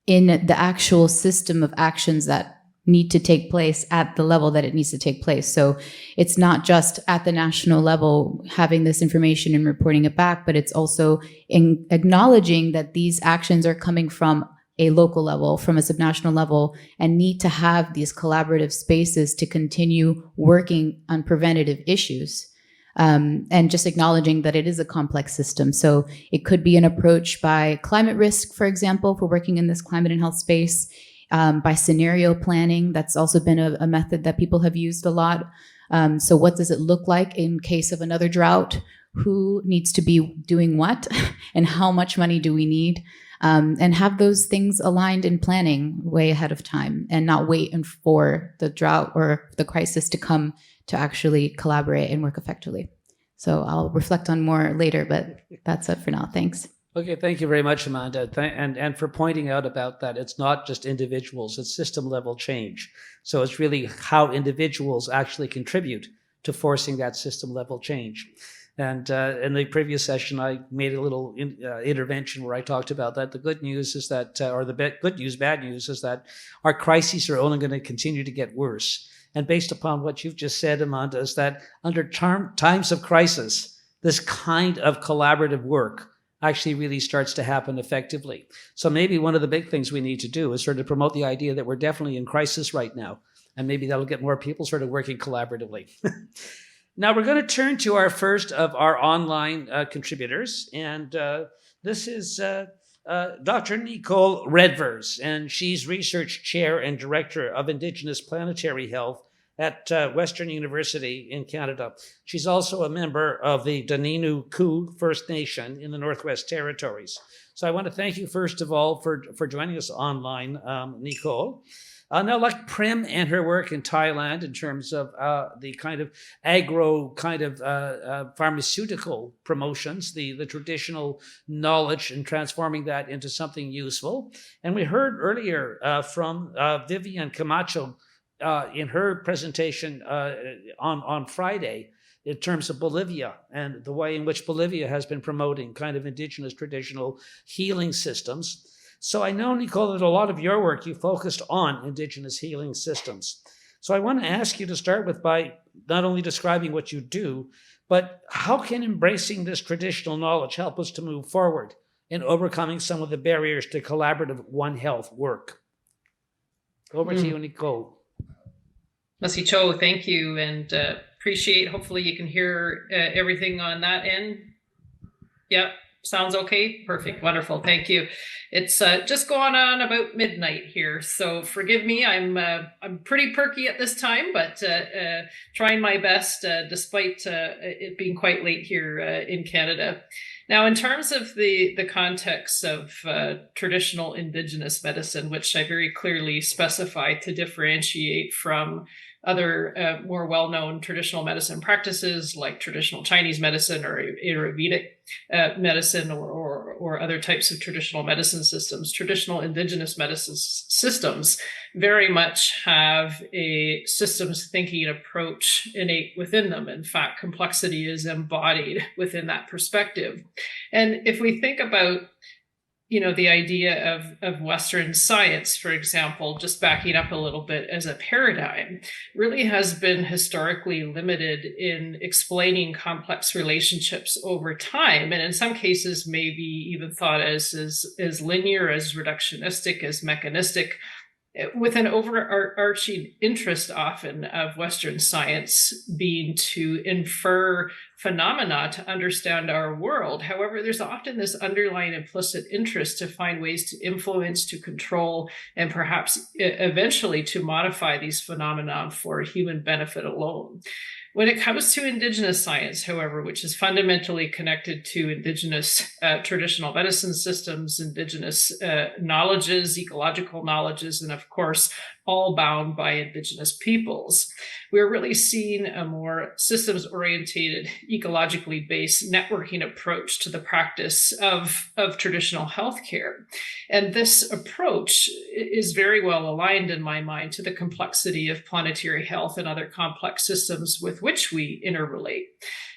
[SPEAKER 5] in the actual system of actions that need to take place at the level that it needs to take place? So it's not just at the national level having this information and reporting it back, but it's also in acknowledging that these actions are coming from a local level, from a subnational level, and need to have these collaborative spaces to continue working on preventative issues. And just acknowledging that it is a complex system. So it could be an approach by climate risk, for example, if we're working in this climate and health space, by scenario planning. That's also been a method that people have used a lot. So what does it look like in case of another drought? Who needs to be doing what? And how much money do we need? And have those things aligned in planning way ahead of time, and not wait for the drought or the crisis to come to actually collaborate and work effectively. So I'll reflect on more later, but that's it for now. Thanks.
[SPEAKER 1] Okay, thank you very much, Amanda, and for pointing out about that. It's not just individuals, it's system level change. So it's really how individuals actually contribute to forcing that system level change. And in the previous session, I made a little intervention where I talked about that. The good news is that, or the good news, bad news is that our crises are only going to continue to get worse. And based upon what you've just said, Amanda, is that under times of crisis, this kind of collaborative work actually really starts to happen effectively. So maybe one of the big things we need to do is sort of promote the idea that we're definitely in crisis right now. And maybe that'll get more people sort of working collaboratively. Now we're going to turn to our first of our online contributors. And this is Dr. Nicole Redvers, and she's Research Chair and Director of Indigenous Planetary Health at Western University in Canada. She's also a member of the Daninu Ku First Nation in the Northwest Territories. So I want to thank you, first of all, for joining us online, Nicole. Now, like Prim and her work in Thailand in terms of the kind of agro kind of pharmaceutical promotions, the traditional knowledge and transforming that into something useful. And we heard earlier from Vivian Camacho in her presentation on Friday in terms of Bolivia and the way in which Bolivia has been promoting kind of indigenous traditional healing systems. So I know, Nicole, that a lot of your work, you focused on Indigenous healing systems. So I want to ask you to start with by not only describing what you do, but how can embracing this traditional knowledge help us to move forward in overcoming some of the barriers to collaborative One Health work? Over to you, Nicole.
[SPEAKER 6] Leslie Cho, thank you, and appreciate. Hopefully you can hear everything on that end. Yep, sounds okay. Perfect, wonderful, thank you. It's just going on about midnight here, so forgive me. I'm pretty perky at this time, but trying my best despite it being quite late here in Canada. Now, in terms of the context of traditional Indigenous medicine, which I very clearly specify to differentiate from other more well-known traditional medicine practices like traditional Chinese medicine or Ayurvedic medicine or other types of traditional medicine systems, traditional Indigenous medicine systems very much have a systems thinking approach innate within them. In fact, complexity is embodied within that perspective. And if we think about the idea of Western science, for example, just backing up a little bit as a paradigm, really has been historically limited in explaining complex relationships over time. And in some cases, maybe even thought as linear, as reductionistic, as mechanistic, with an overarching interest often of Western science being to infer phenomena to understand our world. However, there's often this underlying implicit interest to find ways to influence, to control, and perhaps eventually to modify these phenomena for human benefit alone. When it comes to Indigenous science, however, which is fundamentally connected to Indigenous traditional medicine systems, Indigenous knowledges, ecological knowledges, and of course, all bound by Indigenous peoples, we're really seeing a more systems-orientated, ecologically based networking approach to the practice of traditional healthcare. And this approach is very well aligned in my mind to the complexity of planetary health and other complex systems with which we interrelate.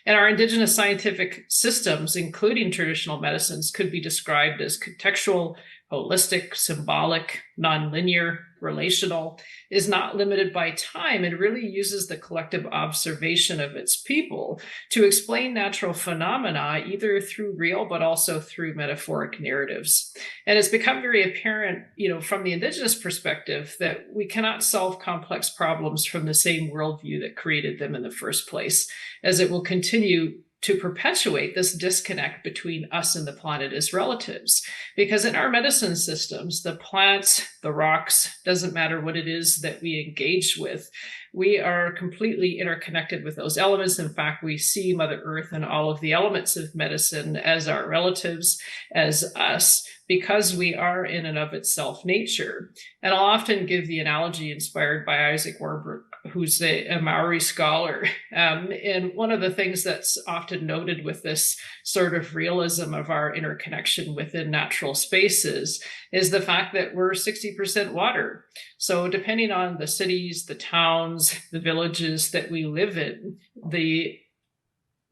[SPEAKER 6] And our Indigenous scientific systems, including traditional medicines, could be described as contextual, holistic, symbolic, nonlinear, relational, is not limited by time, and really uses the collective observation of its people to explain natural phenomena, either through real but also through metaphoric narratives. And it's become very apparent, from the Indigenous perspective, that we cannot solve complex problems from the same worldview that created them in the first place, as it will continue to perpetuate this disconnect between us and the planet as relatives. Because in our medicine systems, the plants, the rocks, doesn't matter what it is that we engage with, we are completely interconnected with those elements. In fact, we see Mother Earth and all of the elements of medicine as our relatives, as us, because we are in and of itself nature. And I'll often give the analogy inspired by Isaac Warburg, who's a Maori scholar. And one of the things that's often noted with this sort of realism of our interconnection within natural spaces is the fact that we're 60% water. So depending on the cities, the towns, the villages that we live in, the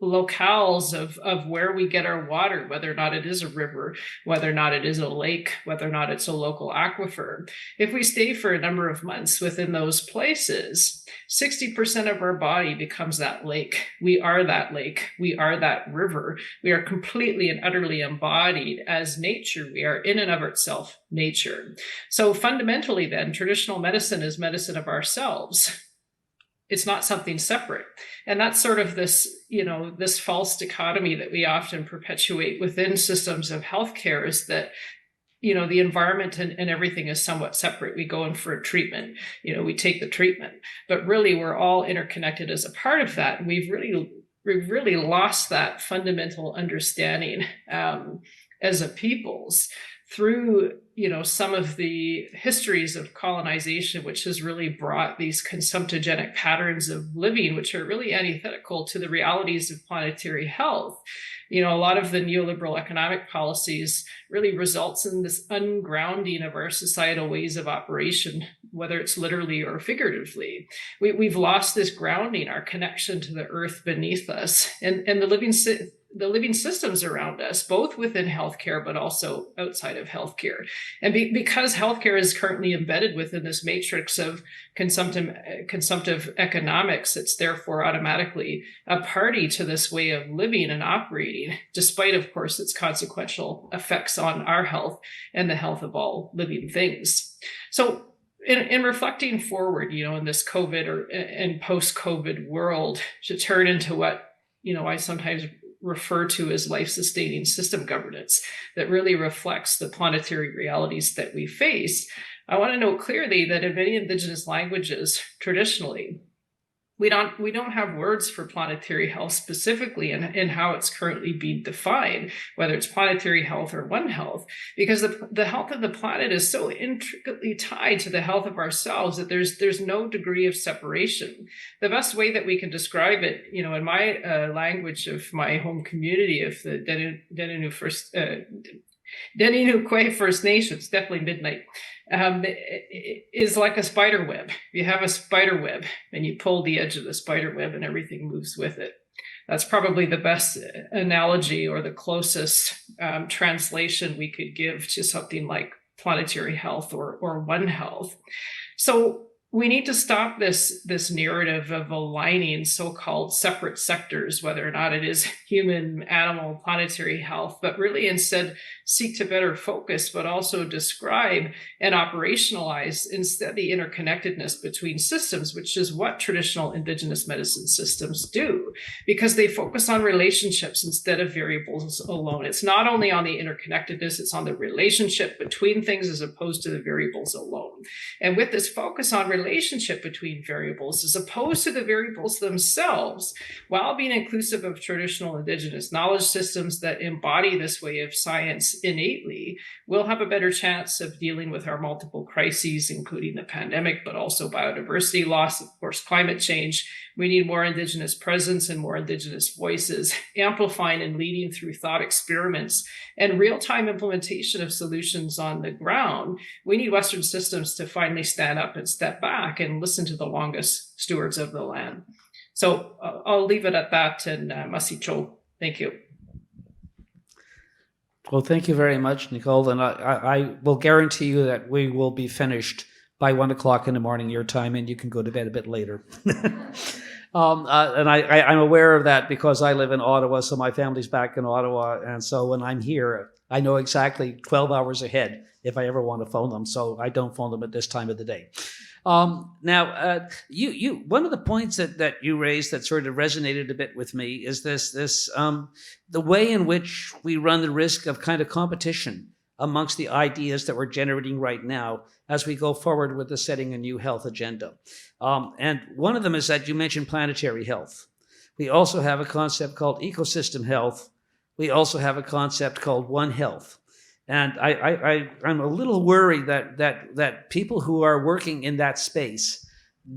[SPEAKER 6] locales of where we get our water, whether or not it is a river, whether or not it is a lake, whether or not it's a local aquifer. If we stay for a number of months within those places, 60% of our body becomes that lake. We are that lake. We are that river. We are completely and utterly embodied as nature. We are in and of itself nature. So fundamentally then, traditional medicine is medicine of ourselves. It's not something separate. And that's sort of this, this false dichotomy that we often perpetuate within systems of healthcare, is that, the environment and everything is somewhat separate. We go in for a treatment, we take the treatment, but really we're all interconnected as a part of that. And we've really lost that fundamental understanding as a peoples through some of the histories of colonization, which has really brought these consumptogenic patterns of living, which are really antithetical to the realities of planetary health. A lot of the neoliberal economic policies really results in this ungrounding of our societal ways of operation, whether it's literally or figuratively. We've lost this grounding, our connection to the earth beneath us. And the living the living systems around us, both within healthcare but also outside of healthcare. And because healthcare is currently embedded within this matrix of consumptive economics, it's therefore automatically a party to this way of living and operating, despite, of course, its consequential effects on our health and the health of all living things. So in reflecting forward, in this COVID and post-COVID world, to turn into what, I sometimes refer to as life-sustaining system governance that really reflects the planetary realities that we face, I want to note clearly that in many Indigenous languages, traditionally, we don't have words for planetary health specifically in how it's currently being defined, whether it's planetary health or One Health, because the health of the planet is so intricately tied to the health of ourselves that there's no degree of separation. The best way that we can describe it, in my language of my home community of the Deninu First Nations, definitely midnight, is like a spider web. You have a spider web and you pull the edge of the spider web and everything moves with it. That's probably the best analogy or the closest translation we could give to something like planetary health or One Health. So we need to stop this narrative of aligning so-called separate sectors, whether or not it is human, animal, planetary health, but really instead seek to better focus, but also describe and operationalize instead the interconnectedness between systems, which is what traditional Indigenous medicine systems do, because they focus on relationships instead of variables alone. It's not only on the interconnectedness, it's on the relationship between things as opposed to the variables alone. And with this focus on relationship between variables as opposed to the variables themselves, while being inclusive of traditional Indigenous knowledge systems that embody this way of science innately, we'll have a better chance of dealing with our multiple crises, including the pandemic, but also biodiversity loss, of course, climate change. We need more Indigenous presence and more Indigenous voices, amplifying and leading through thought experiments and real-time implementation of solutions on the ground. We need Western systems to finally stand up and step back and listen to the longest stewards of the land. So I'll leave it at that, and Masicho, thank you.
[SPEAKER 1] Well, thank you very much, Nicole. And I will guarantee you that we will be finished by 1 o'clock in the morning your time, and you can go to bed a bit later. And I'm aware of that because I live in Ottawa, so my family's back in Ottawa. And so when I'm here, I know exactly 12 hours ahead if I ever want to phone them. So I don't phone them at this time of the day. Now, you one of the points that you raised that sort of resonated a bit with me is this the way in which we run the risk of kind of competition amongst the ideas that we're generating right now as we go forward with the setting a new health agenda. And one of them is that you mentioned planetary health. We also have a concept called ecosystem health. We also have a concept called One Health. And I'm a little worried that people who are working in that space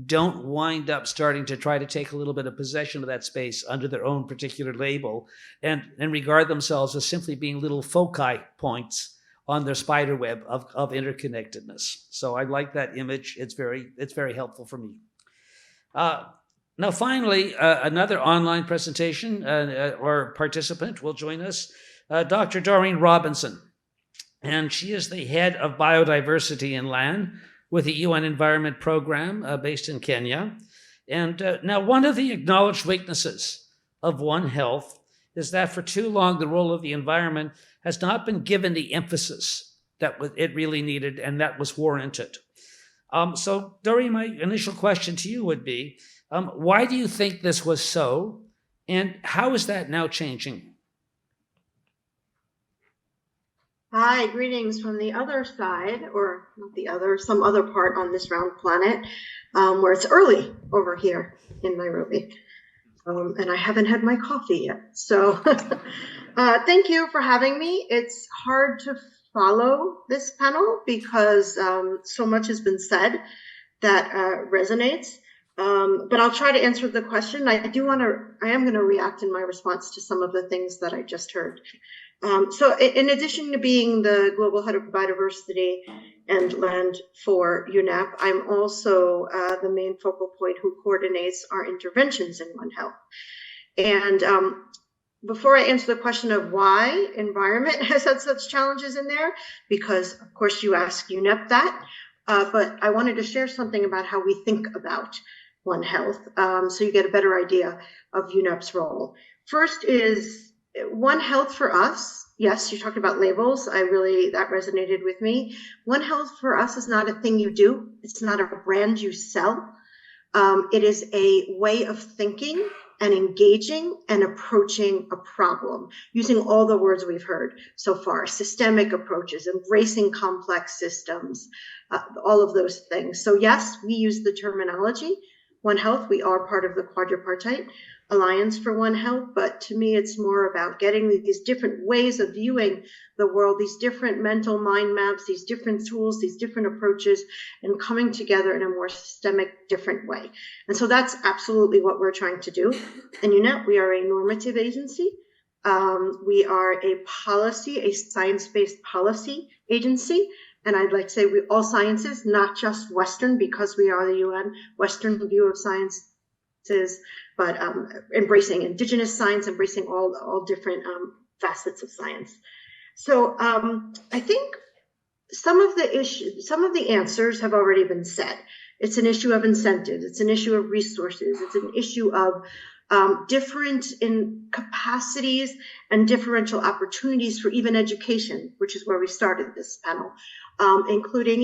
[SPEAKER 1] don't wind up starting to try to take a little bit of possession of that space under their own particular label and regard themselves as simply being little foci points on their spider web of interconnectedness. So I like that image. It's very helpful for me. Now, finally, another online presentation or participant will join us, Dr. Doreen Robinson. And she is the head of biodiversity and land with the UN Environment Program based in Kenya. And now one of the acknowledged weaknesses of One Health is that for too long, the role of the environment has not been given the emphasis that it really needed and that was warranted. So Doreen, my initial question to you would be, why do you think this was so? And how is that now changing?
[SPEAKER 7] Hi, greetings from the other side, or not the other, some other part on this round planet, where it's early over here in Nairobi. And I haven't had my coffee yet. So thank you for having me. It's hard to follow this panel because so much has been said that resonates. But I'll try to answer the question. I am going to react in my response to some of the things that I just heard. So in addition to being the global head of biodiversity and land for UNEP, I'm also the main focal point who coordinates our interventions in One Health. And before I answer the question of why environment has had such challenges in there, because of course you asked UNEP that, but I wanted to share something about how we think about One Health, so you get a better idea of UNEP's role. First is One Health for us. Yes, you talked about labels. That resonated with me. One Health for us is not a thing you do. It's not a brand you sell. It is a way of thinking and engaging and approaching a problem using all the words we've heard so far: systemic approaches, embracing complex systems, all of those things. So yes, we use the terminology One Health. We are part of the quadripartite alliance for One Health, but to me, it's more about getting these different ways of viewing the world, these different mental mind maps, these different tools, these different approaches, and coming together in a more systemic, different way. And so that's absolutely what we're trying to do. And UNEP, we are a normative agency. We are a science-based policy agency. And I'd like to say all sciences, not just Western, because we are the UN Western view of sciences, but embracing indigenous science, embracing all different facets of science. So I think some of the answers have already been said. It's an issue of incentives. It's an issue of resources. It's an issue of different in capacities and differential opportunities for even education, which is where we started this panel, including,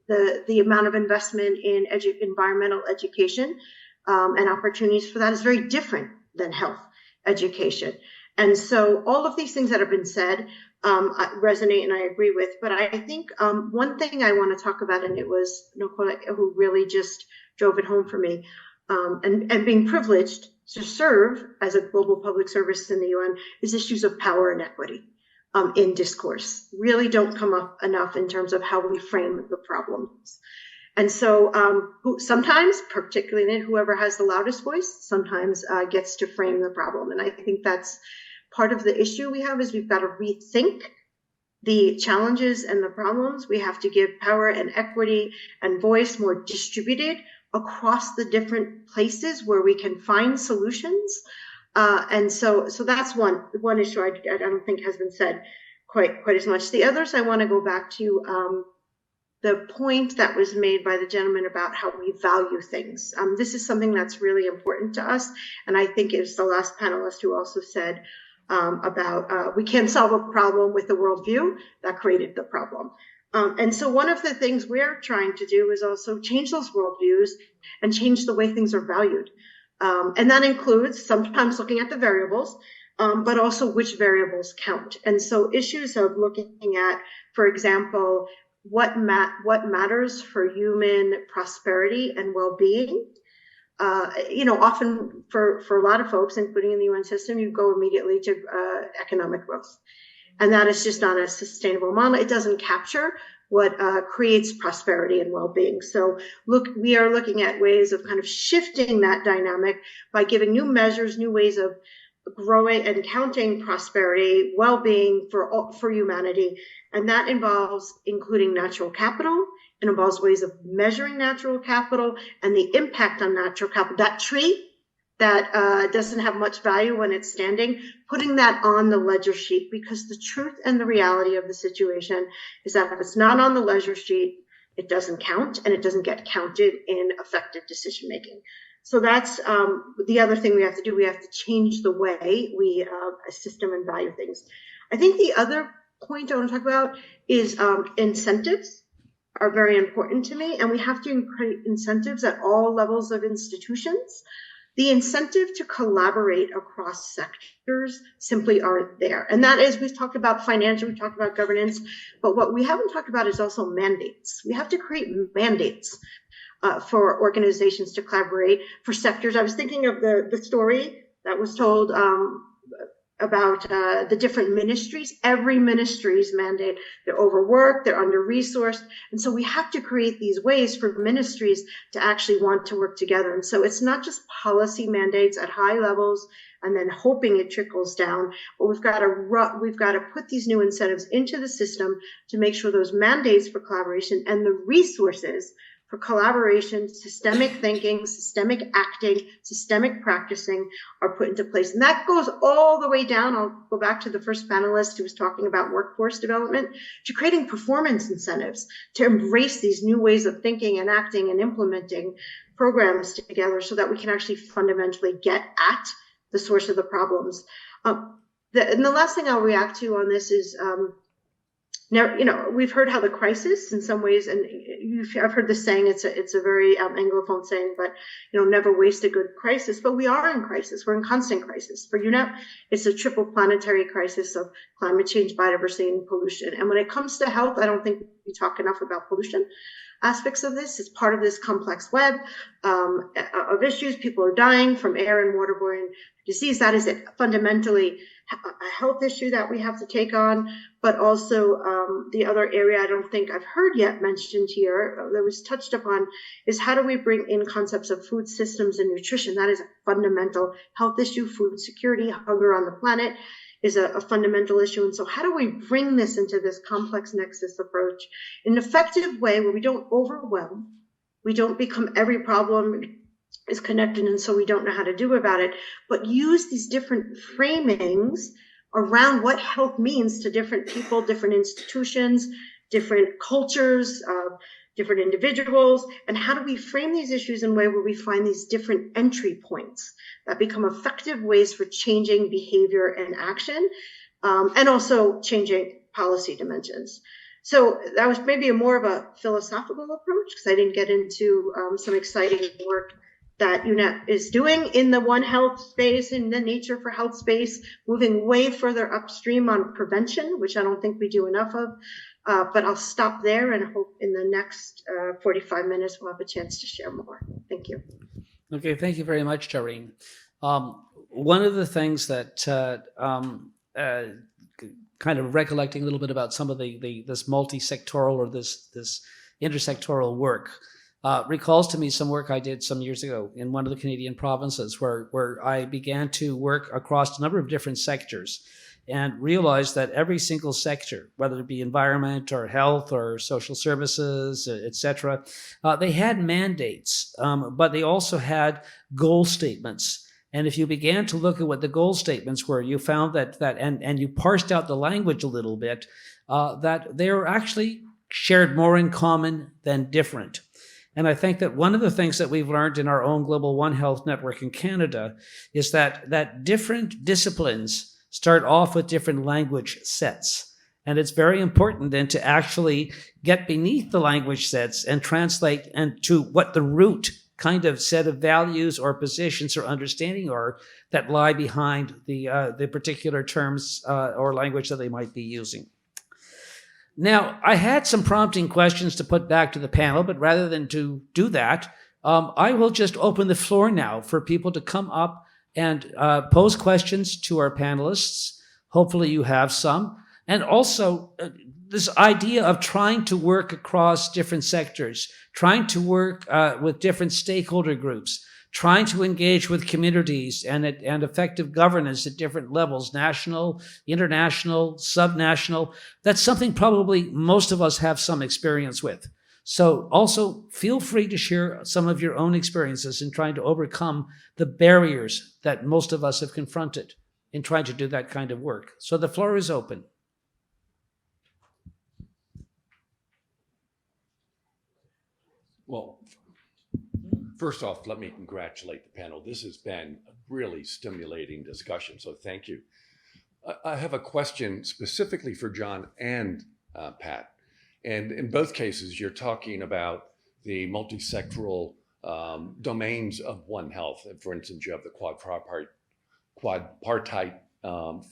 [SPEAKER 7] the amount of investment in environmental education and opportunities for that is very different than health education. And so all of these things that have been said resonate and I agree with. But I think one thing I want to talk about, and it was Nicola who really just drove it home for me, and being privileged to serve as a global public service in the UN, is issues of power and equity in discourse. Really don't come up enough in terms of how we frame the problems. And so sometimes, particularly whoever has the loudest voice, sometimes gets to frame the problem. And I think that's part of the issue we have, is we've got to rethink the challenges and the problems. We have to give power and equity and voice more distributed across the different places where we can find solutions. And so that's one issue I don't think has been said quite as much. The others, I want to go back to the point that was made by the gentleman about how we value things. This is something that's really important to us. And I think it's the last panelist who also said about we can't solve a problem with the worldview that created the problem. And so one of the things we're trying to do is also change those worldviews and change the way things are valued. And that includes sometimes looking at the variables, but also which variables count. And so issues of looking at, for example, what matters for human prosperity and well-being. Often for a lot of folks, including in the UN system, you go immediately to economic growth. And that is just not a sustainable model. It doesn't capture what creates prosperity and well-being. So we are looking at ways of kind of shifting that dynamic by giving new measures, new ways of growing and counting prosperity, well-being for humanity. And that involves including natural capital. It involves ways of measuring natural capital and the impact on natural capital. That tree that doesn't have much value when it's standing, putting that on the ledger sheet, because the truth and the reality of the situation is that if it's not on the ledger sheet, it doesn't count, and it doesn't get counted in effective decision making. So that's the other thing we have to do. We have to change the way we system and value things. I think the other point I want to talk about is incentives are very important to me, and we have to create incentives at all levels of institutions. The incentive to collaborate across sectors simply aren't there. And that is, we've talked about financial, we've talked about governance, but what we haven't talked about is also mandates. We have to create mandates for organizations to collaborate for sectors. I was thinking of the story that was told about the different ministries. Every ministry's mandate, they're overworked, they're under-resourced. And so we have to create these ways for ministries to actually want to work together. And so it's not just policy mandates at high levels and then hoping it trickles down, but we've got to put these new incentives into the system to make sure those mandates for collaboration and the resources for collaboration, systemic thinking, systemic acting, systemic practicing are put into place. And that goes all the way down. I'll go back to the first panelist who was talking about workforce development, to creating performance incentives to embrace these new ways of thinking and acting and implementing programs together so that we can actually fundamentally get at the source of the problems. And the last thing I'll react to on this is, now, we've heard how the crisis in some ways, and I've heard this saying, it's a very Anglophone saying, but, never waste a good crisis. But we are in crisis. We're in constant crisis. For UNEP, it's a triple planetary crisis of climate change, biodiversity, and pollution. And when it comes to health, I don't think we talk enough about pollution aspects of this. It's part of this complex web of issues. People are dying from air and waterborne disease. That is fundamentally a health issue that we have to take on, but also the other area I don't think I've heard yet mentioned here that was touched upon is how do we bring in concepts of food systems and nutrition? That is a fundamental health issue. Food security, hunger on the planet is a fundamental issue. And so how do we bring this into this complex nexus approach in an effective way where we don't overwhelm, we don't become every problem is connected and so we don't know how to do about it, but use these different framings around what health means to different people, different institutions, different cultures, different individuals, and how do we frame these issues in a way where we find these different entry points that become effective ways for changing behavior and action, and also changing policy dimensions. So that was maybe more of a philosophical approach because I didn't get into some exciting work that UNEP is doing in the One Health space, in the Nature for Health space, moving way further upstream on prevention, which I don't think we do enough of. But I'll stop there and hope in the next 45 minutes we'll have a chance to share more. Thank you.
[SPEAKER 1] Okay, thank you very much, Jareen. One of the things that kind of recollecting a little bit about some of this multi-sectoral or this intersectoral work recalls to me some work I did some years ago in one of the Canadian provinces where I began to work across a number of different sectors and realized that every single sector, whether it be environment or health or social services, etc., they had mandates, but they also had goal statements. And if you began to look at what the goal statements were, you found that and you parsed out the language a little bit, that they were actually shared more in common than different. And I think that one of the things that we've learned in our own Global One Health Network in Canada is that different disciplines start off with different language sets. And it's very important then to actually get beneath the language sets and translate into what the root kind of set of values or positions or understanding are that lie behind the particular terms or language that they might be using. Now, I had some prompting questions to put back to the panel, but rather than to do that, I will just open the floor now for people to come up and pose questions to our panelists. Hopefully you have some. And also this idea of trying to work across different sectors, trying to work with different stakeholder groups, trying to engage with communities and effective governance at different levels, national, international, subnational. That's something probably most of us have some experience with. So also feel free to share some of your own experiences in trying to overcome the barriers that most of us have confronted in trying to do that kind of work. So the floor is open.
[SPEAKER 8] Well, first off, let me congratulate the panel. This has been a really stimulating discussion, so thank you. I have a question specifically for John and Pat. And in both cases, you're talking about the multi-sectoral domains of One Health. For instance, you have the quadpartite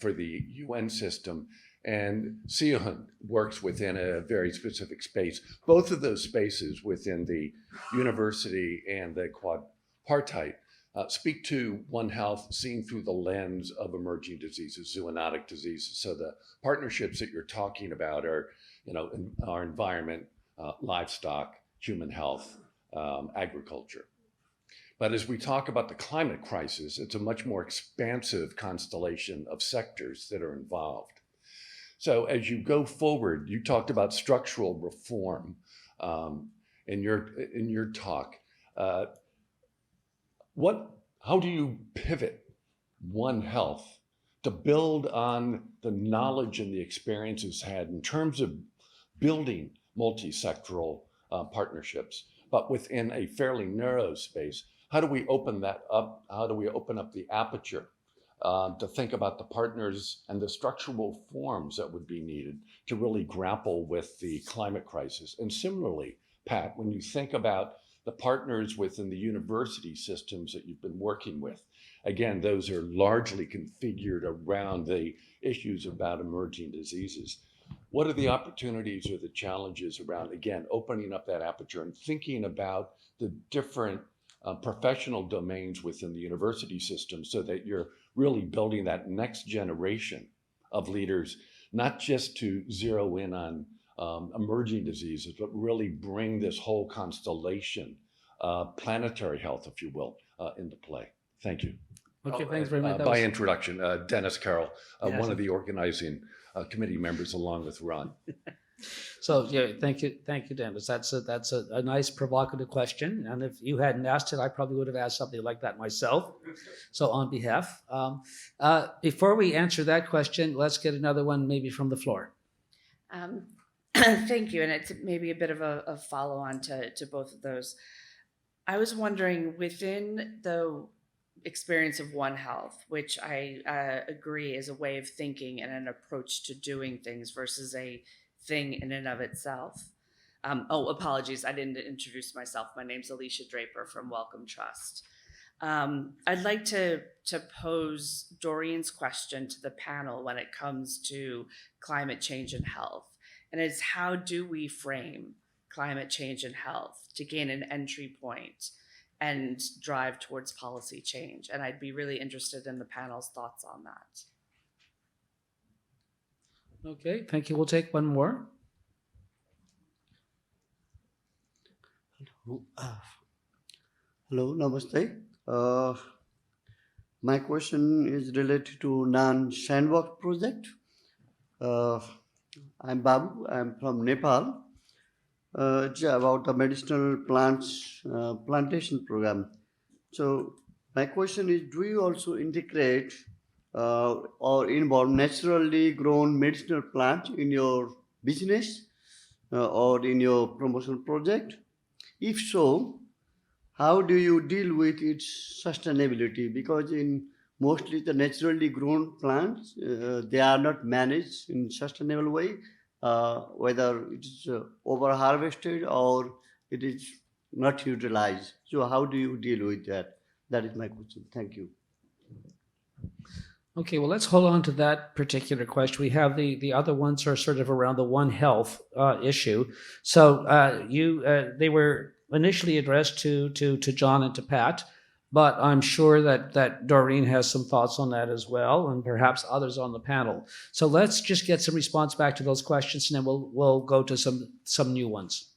[SPEAKER 8] for the UN system, and Siahun works within a very specific space. Both of those spaces within the university and the quadpartite speak to One Health seen through the lens of emerging diseases, zoonotic diseases. So the partnerships that you're talking about are, in our environment, livestock, human health, agriculture. But as we talk about the climate crisis, it's a much more expansive constellation of sectors that are involved. So as you go forward, you talked about structural reform. in your talk. How do you pivot One Health to build on the knowledge and the experiences had in terms of building multi-sectoral partnerships, but within a fairly narrow space? How do we open that up? How do we open up the aperture to think about the partners and the structural forms that would be needed to really grapple with the climate crisis? And similarly, Pat, when you think about the partners within the university systems that you've been working with, again, those are largely configured around the issues about emerging diseases. What are the opportunities or the challenges around, again, opening up that aperture and thinking about the different professional domains within the university system so that you're really building that next generation of leaders, not just to zero in on emerging diseases, but really bring this whole constellation, planetary health, if you will, into play? Thank you.
[SPEAKER 1] Okay, thanks very much.
[SPEAKER 8] By introduction, Dennis Carroll,
[SPEAKER 1] Yes.
[SPEAKER 8] one of the organizing committee members, along with Ron.
[SPEAKER 1] So yeah, thank you, Dennis. That's a nice provocative question, and if you hadn't asked it, I probably would have asked something like that myself. So on behalf, before we answer that question, let's get another one maybe from the floor.
[SPEAKER 9] Thank you, and it's maybe a bit of a follow-on to both of those. I was wondering, within the experience of One Health, which I agree is a way of thinking and an approach to doing things versus a thing in and of itself. Apologies, I didn't introduce myself. My name's Alicia Draper from Wellcome Trust. I'd like to pose Doreen's question to the panel when it comes to climate change and health. And it's, how do we frame climate change and health to gain an entry point and drive towards policy change? And I'd be really interested in the panel's thoughts on that.
[SPEAKER 1] Okay, thank you. We'll take one more.
[SPEAKER 10] Hello, namaste. My question is related to non-sandbox project. I'm Babu. I'm from Nepal. It's about the medicinal plants plantation program. So my question is, do you also integrate or involve naturally grown medicinal plants in your business or in your promotional project? If so, how do you deal with its sustainability? Because in mostly the naturally grown plants, they are not managed in sustainable way, whether it is over harvested or it is not utilized. So how do you deal with that? That is my question. Thank you.
[SPEAKER 1] Okay, well, let's hold on to that particular question. We have the other ones are sort of around the One Health issue. So they were initially addressed to John and to Pat, but I'm sure that Doreen has some thoughts on that as well, and perhaps others on the panel. So let's just get some response back to those questions, and then we'll go to some new ones.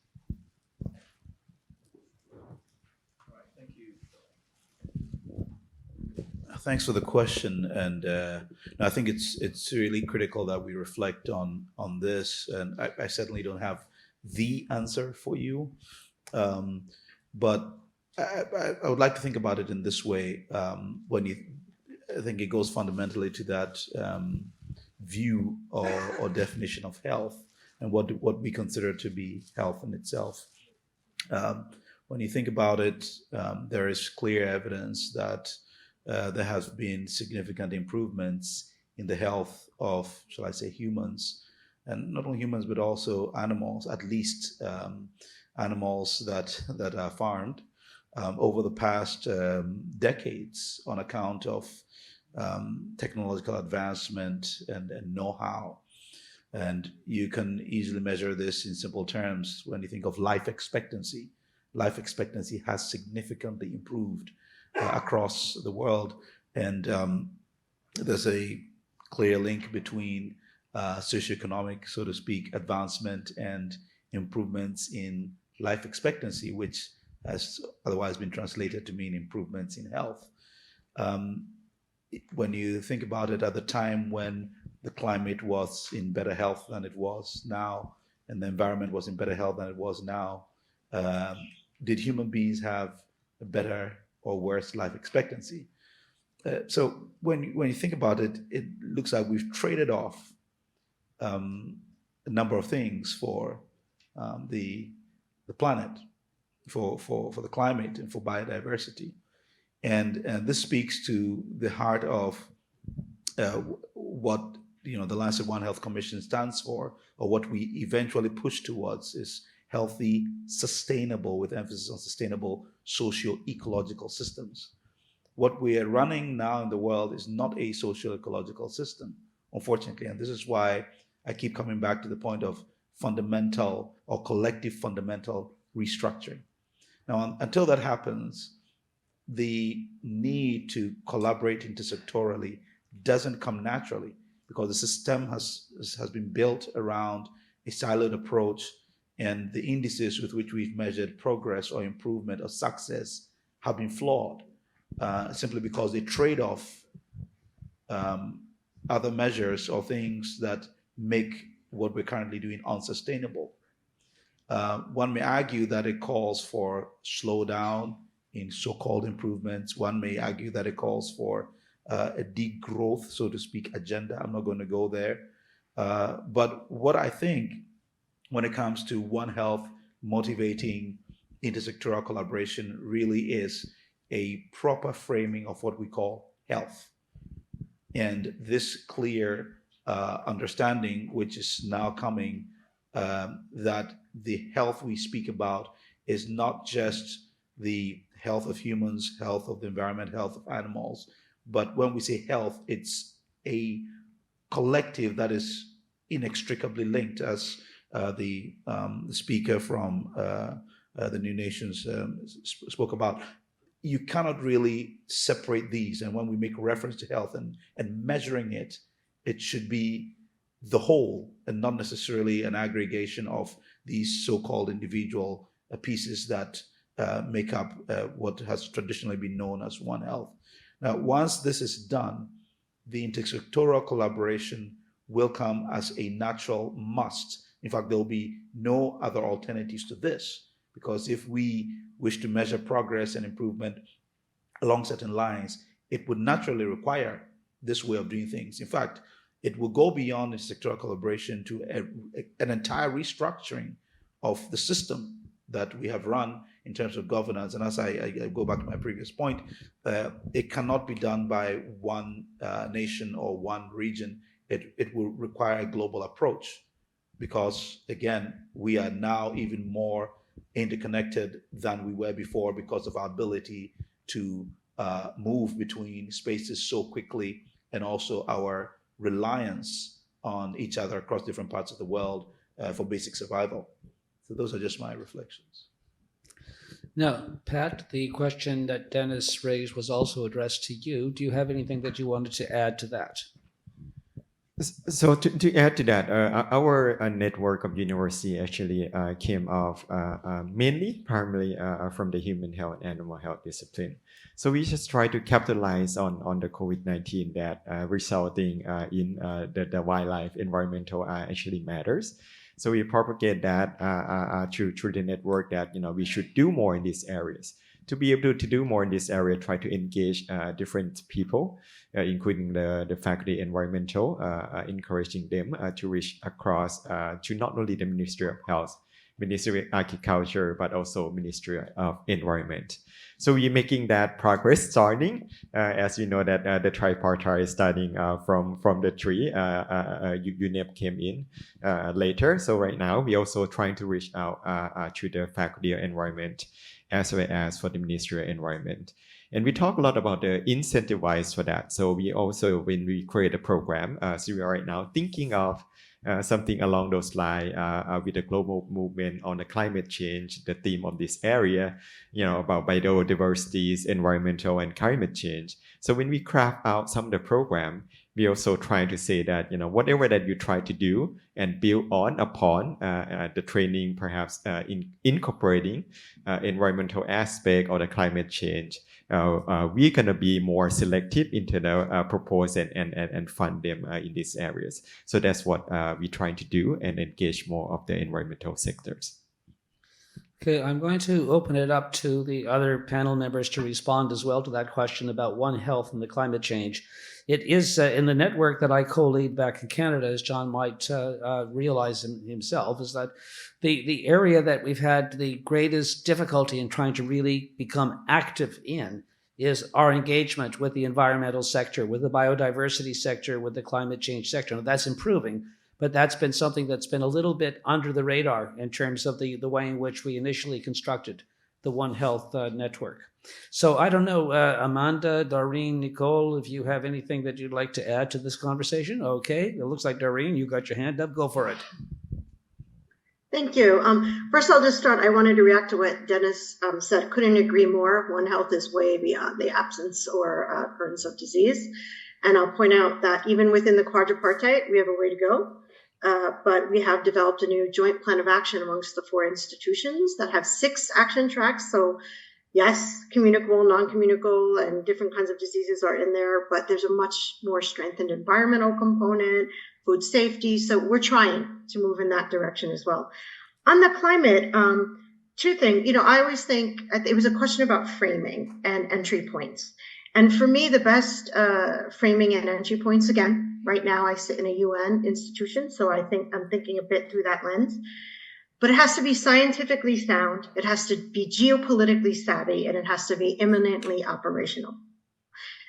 [SPEAKER 4] Thanks for the question, and I think it's really critical that we reflect on this. And I certainly don't have the answer for you, but I would like to think about it in this way. I think it goes fundamentally to that view or definition of health and what we consider to be health in itself. When you think about it, there is clear evidence that there has been significant improvements in the health of, shall I say, humans, and not only humans but also animals, at least animals that are farmed over the past decades on account of technological advancement and know-how. And you can easily measure this in simple terms when you think of life expectancy. Life expectancy has significantly improved across the world, and there's a clear link between socioeconomic, so to speak, advancement and improvements in life expectancy, which has otherwise been translated to mean improvements in health. When you think about it, at the time when the climate was in better health than it was now, and the environment was in better health than it was now, did human beings have a better or worse life expectancy? So when you think about it, it looks like we've traded off a number of things for the planet, for the climate, and for biodiversity, and this speaks to the heart of what the Lancet One Health Commission stands for, or what we eventually push towards, is healthy, sustainable, with emphasis on sustainable socio-ecological systems. What we are running now in the world is not a socio-ecological system, unfortunately, and this is why I keep coming back to the point of fundamental or collective fundamental restructuring. Now, until that happens, the need to collaborate intersectorally doesn't come naturally, because the system has been built around a siloed approach, and the indices with which we've measured progress or improvement or success have been flawed, simply because they trade off other measures or things that make what we're currently doing unsustainable. One may argue that it calls for slowdown in so-called improvements. One may argue that it calls for a degrowth, so to speak, agenda. I'm not going to go there. But what I think, when it comes to One Health motivating intersectoral collaboration, really is a proper framing of what we call health. And this clear understanding, which is now coming, that the health we speak about is not just the health of humans, health of the environment, health of animals, but when we say health, it's a collective that is inextricably linked, as the speaker from the New Nations spoke about. You cannot really separate these, and when we make reference to health and measuring it, it should be the whole and not necessarily an aggregation of these so-called individual pieces that make up what has traditionally been known as One Health. Now, once this is done, the intersectoral collaboration will come as a natural must. In fact, there will be no other alternatives to this, because if we wish to measure progress and improvement along certain lines, it would naturally require this way of doing things. In fact, it will go beyond intersectoral collaboration to an entire restructuring of the system that we have run in terms of governance. And as I go back to my previous point, it cannot be done by one nation or one region. It will require a global approach, because, again, we are now even more interconnected than we were before, because of our ability to move between spaces so quickly, and also our reliance on each other across different parts of the world for basic survival. So those are just my reflections.
[SPEAKER 1] Now, Pat, the question that Dennis raised was also addressed to you. Do you have anything that you wanted to add to that?
[SPEAKER 2] So to add to that, our network of university actually came off primarily from the human health and animal health discipline. So we just try to capitalize on the COVID-19 that resulting in the wildlife environmental actually matters. So we propagate that through the network that we should do more in these areas. To be able to do more in this area, try to engage different people, including the faculty environmental, encouraging them to reach across to not only the Ministry of Health, Ministry of Agriculture, but also Ministry of Environment. So we're making that progress starting. As you know, that the tripartite is starting from the tree. UNEP came in later. So right now, we're also trying to reach out to the faculty of environment, as well as for the Ministry of Environment. And we talk a lot about the incentivize for that. So we also, when we create a program, so we are right now thinking of something along those lines with the global movement on the climate change, the theme of this area, about biodiversity, environmental and climate change. So when we craft out some of the program, we also try to say that, whatever that you try to do and build upon the training, perhaps incorporating environmental aspect or the climate change, we're going to be more selective into the propose and fund them in these areas. So that's what we're trying to do and engage more of the environmental sectors.
[SPEAKER 1] Okay, I'm going to open it up to the other panel members to respond as well to that question about One Health and the climate change. It is in the network that I co-lead back in Canada, as John might realize himself, is that the area that we've had the greatest difficulty in trying to really become active in is our engagement with the environmental sector, with the biodiversity sector, with the climate change sector. And that's improving, but that's been something that's been a little bit under the radar in terms of the way in which we initially constructed the One Health network. So I don't know, Amanda, Doreen, Nicole, if you have anything that you'd like to add to this conversation. Okay, it looks like Doreen, you got your hand up. Go for it.
[SPEAKER 7] Thank you. First, I'll just start. I wanted to react to what Dennis said. Couldn't agree more. One Health is way beyond the absence or occurrence of disease. And I'll point out that even within the quadripartite, we have a way to go. But we have developed a new joint plan of action amongst the 4 institutions that have 6 action tracks. So yes, communicable, non-communicable, and different kinds of diseases are in there, but there's a much more strengthened environmental component, food safety. So we're trying to move in that direction as well. On the climate, 2 things. I always think it was a question about framing and entry points. And for me, the best framing and entry points, again, right now I sit in a UN institution, so I'm thinking a bit through that lens. But it has to be scientifically sound, it has to be geopolitically savvy, and it has to be imminently operational.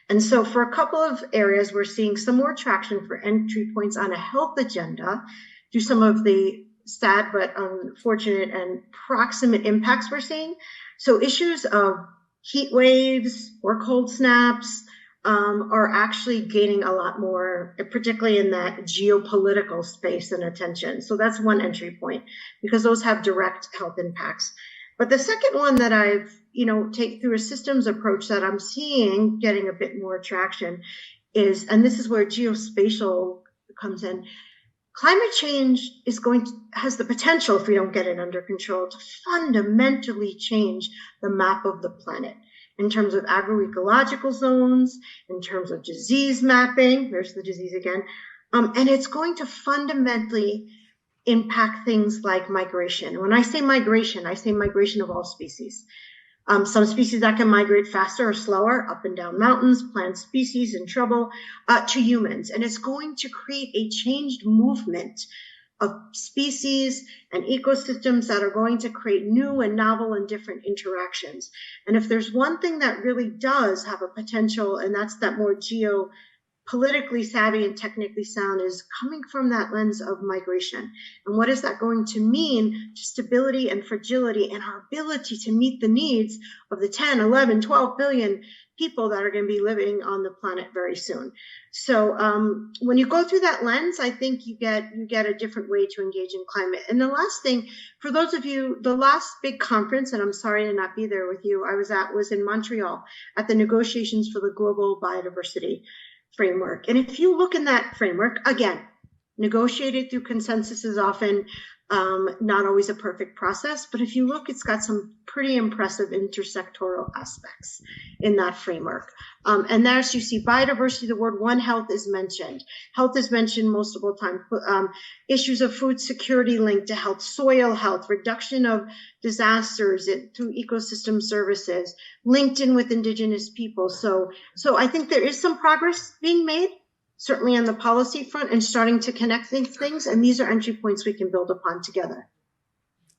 [SPEAKER 7] And so for a couple of areas, we're seeing some more traction for entry points on a health agenda through some of the sad but unfortunate and proximate impacts we're seeing. So issues of heat waves or cold snaps are actually gaining a lot more, particularly in that geopolitical space and attention. So that's one entry point because those have direct health impacts. But the second one that I've, take through a systems approach that I'm seeing getting a bit more traction is, and this is where geospatial comes in, climate change has the potential, if we don't get it under control, to fundamentally change the map of the planet in terms of agroecological zones, in terms of disease mapping, there's the disease again, and it's going to fundamentally impact things like migration. When I say migration of all species. Some species that can migrate faster or slower, up and down mountains, plant species in trouble, to humans. And it's going to create a changed movement of species and ecosystems that are going to create new and novel and different interactions. And if there's one thing that really does have a potential, and that's that more geopolitically savvy and technically sound, is coming from that lens of migration. And what is that going to mean to stability and fragility and our ability to meet the needs of the 10, 11, 12 billion people that are going to be living on the planet very soon. So when you go through that lens, I think you get a different way to engage in climate. And the last thing, for those of you, the last big conference, and I'm sorry to not be there with you, was in Montreal at the negotiations for the global biodiversity framework. And if you look in that framework, again, negotiated through consensus is often not always a perfect process, but if you look, it's got some pretty impressive intersectoral aspects in that framework. And there's, you see biodiversity, the word One Health is mentioned. Health is mentioned multiple times. Issues of food security linked to health, soil health, reduction of disasters through ecosystem services, linked in with indigenous people. So I think there is some progress being made, certainly on the policy front, and starting to connect these things. And these are entry points we can build upon together.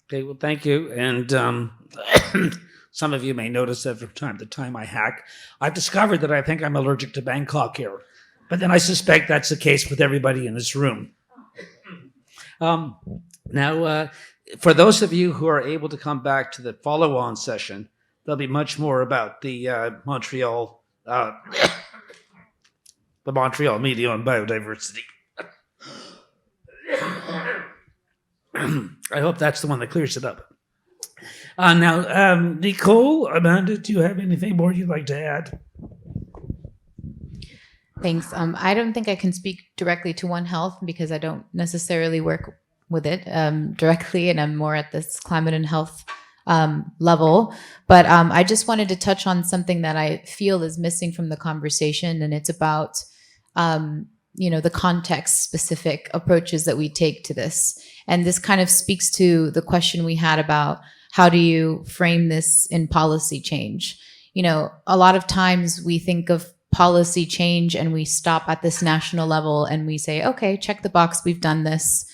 [SPEAKER 1] Okay, well, thank you. And some of you may notice that from time to time I hack. I've discovered that I think I'm allergic to Bangkok here, but then I suspect that's the case with everybody in this room. Now, for those of you who are able to come back to the follow-on session, there'll be much more about the Montreal Media on Biodiversity. I hope that's the one that clears it up. Now, Nicole, Amanda, do you have anything more you'd like to add?
[SPEAKER 5] Thanks. I don't think I can speak directly to One Health because I don't necessarily work with it directly, and I'm more at this climate and health level. But I just wanted to touch on something that I feel is missing from the conversation, and it's about the context-specific approaches that we take to this. And this kind of speaks to the question we had about how do you frame this in policy change? You know, a lot of times we think of policy change and we stop at this national level and we say, okay, check the box, we've done this.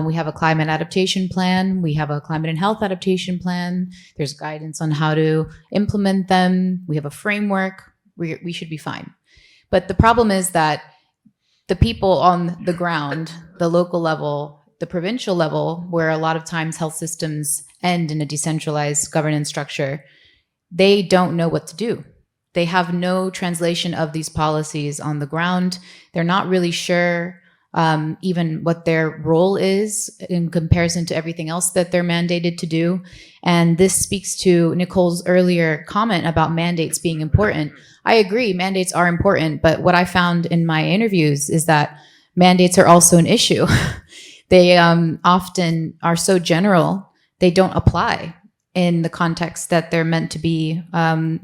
[SPEAKER 5] We have a climate adaptation plan. We have a climate and health adaptation plan. There's guidance on how to implement them. We have a framework. We should be fine. But the problem is that the people on the ground, the local level, the provincial level, where a lot of times health systems end in a decentralized governance structure, they don't know what to do. They have no translation of these policies on the ground. They're not really sure even what their role is in comparison to everything else that they're mandated to do. And this speaks to Nicole's earlier comment about mandates being important. I agree, mandates are important, but what I found in my interviews is that mandates are also an issue. They often are so general, they don't apply in the context that they're meant to be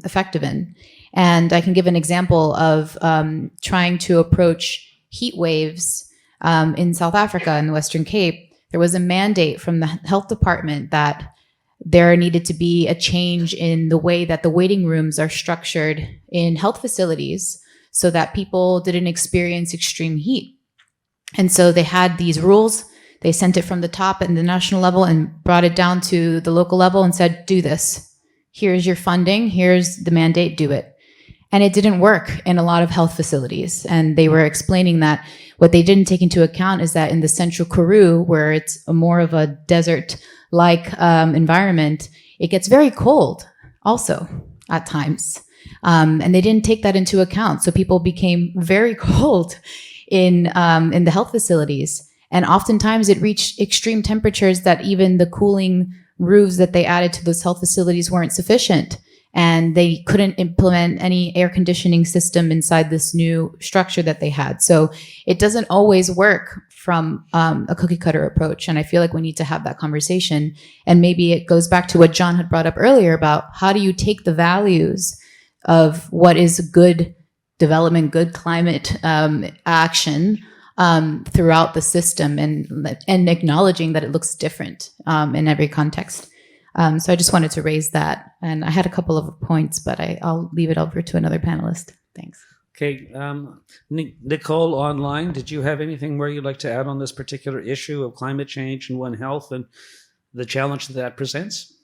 [SPEAKER 5] effective in. And I can give an example of trying to approach heat waves in South Africa, in the Western Cape. There was a mandate from the health department that there needed to be a change in the way that the waiting rooms are structured in health facilities so that people didn't experience extreme heat. And so they had these rules. They sent it from the top at the national level and brought it down to the local level and said, do this. Here's your funding. Here's the mandate. Do it. And it didn't work in a lot of health facilities. And they were explaining that what they didn't take into account is that in the central Karoo, where it's more of a desert-like environment, it gets very cold also at times. And they didn't take that into account. So people became very cold in the health facilities. And oftentimes it reached extreme temperatures that even the cooling roofs that they added to those health facilities weren't sufficient. And they couldn't implement any air conditioning system inside this new structure that they had. So it doesn't always work from a cookie cutter approach. And I feel like we need to have that conversation. And maybe it goes back to what John had brought up earlier about how do you take the values of what is good development, good climate action throughout the system and acknowledging that it looks different in every context. So I just wanted to raise that. And I had a couple of points, but I'll leave it over to another panelist. Thanks.
[SPEAKER 1] Okay. Nicole, online, did you have anything more you'd like to add on this particular issue of climate change and One Health and the challenge that presents?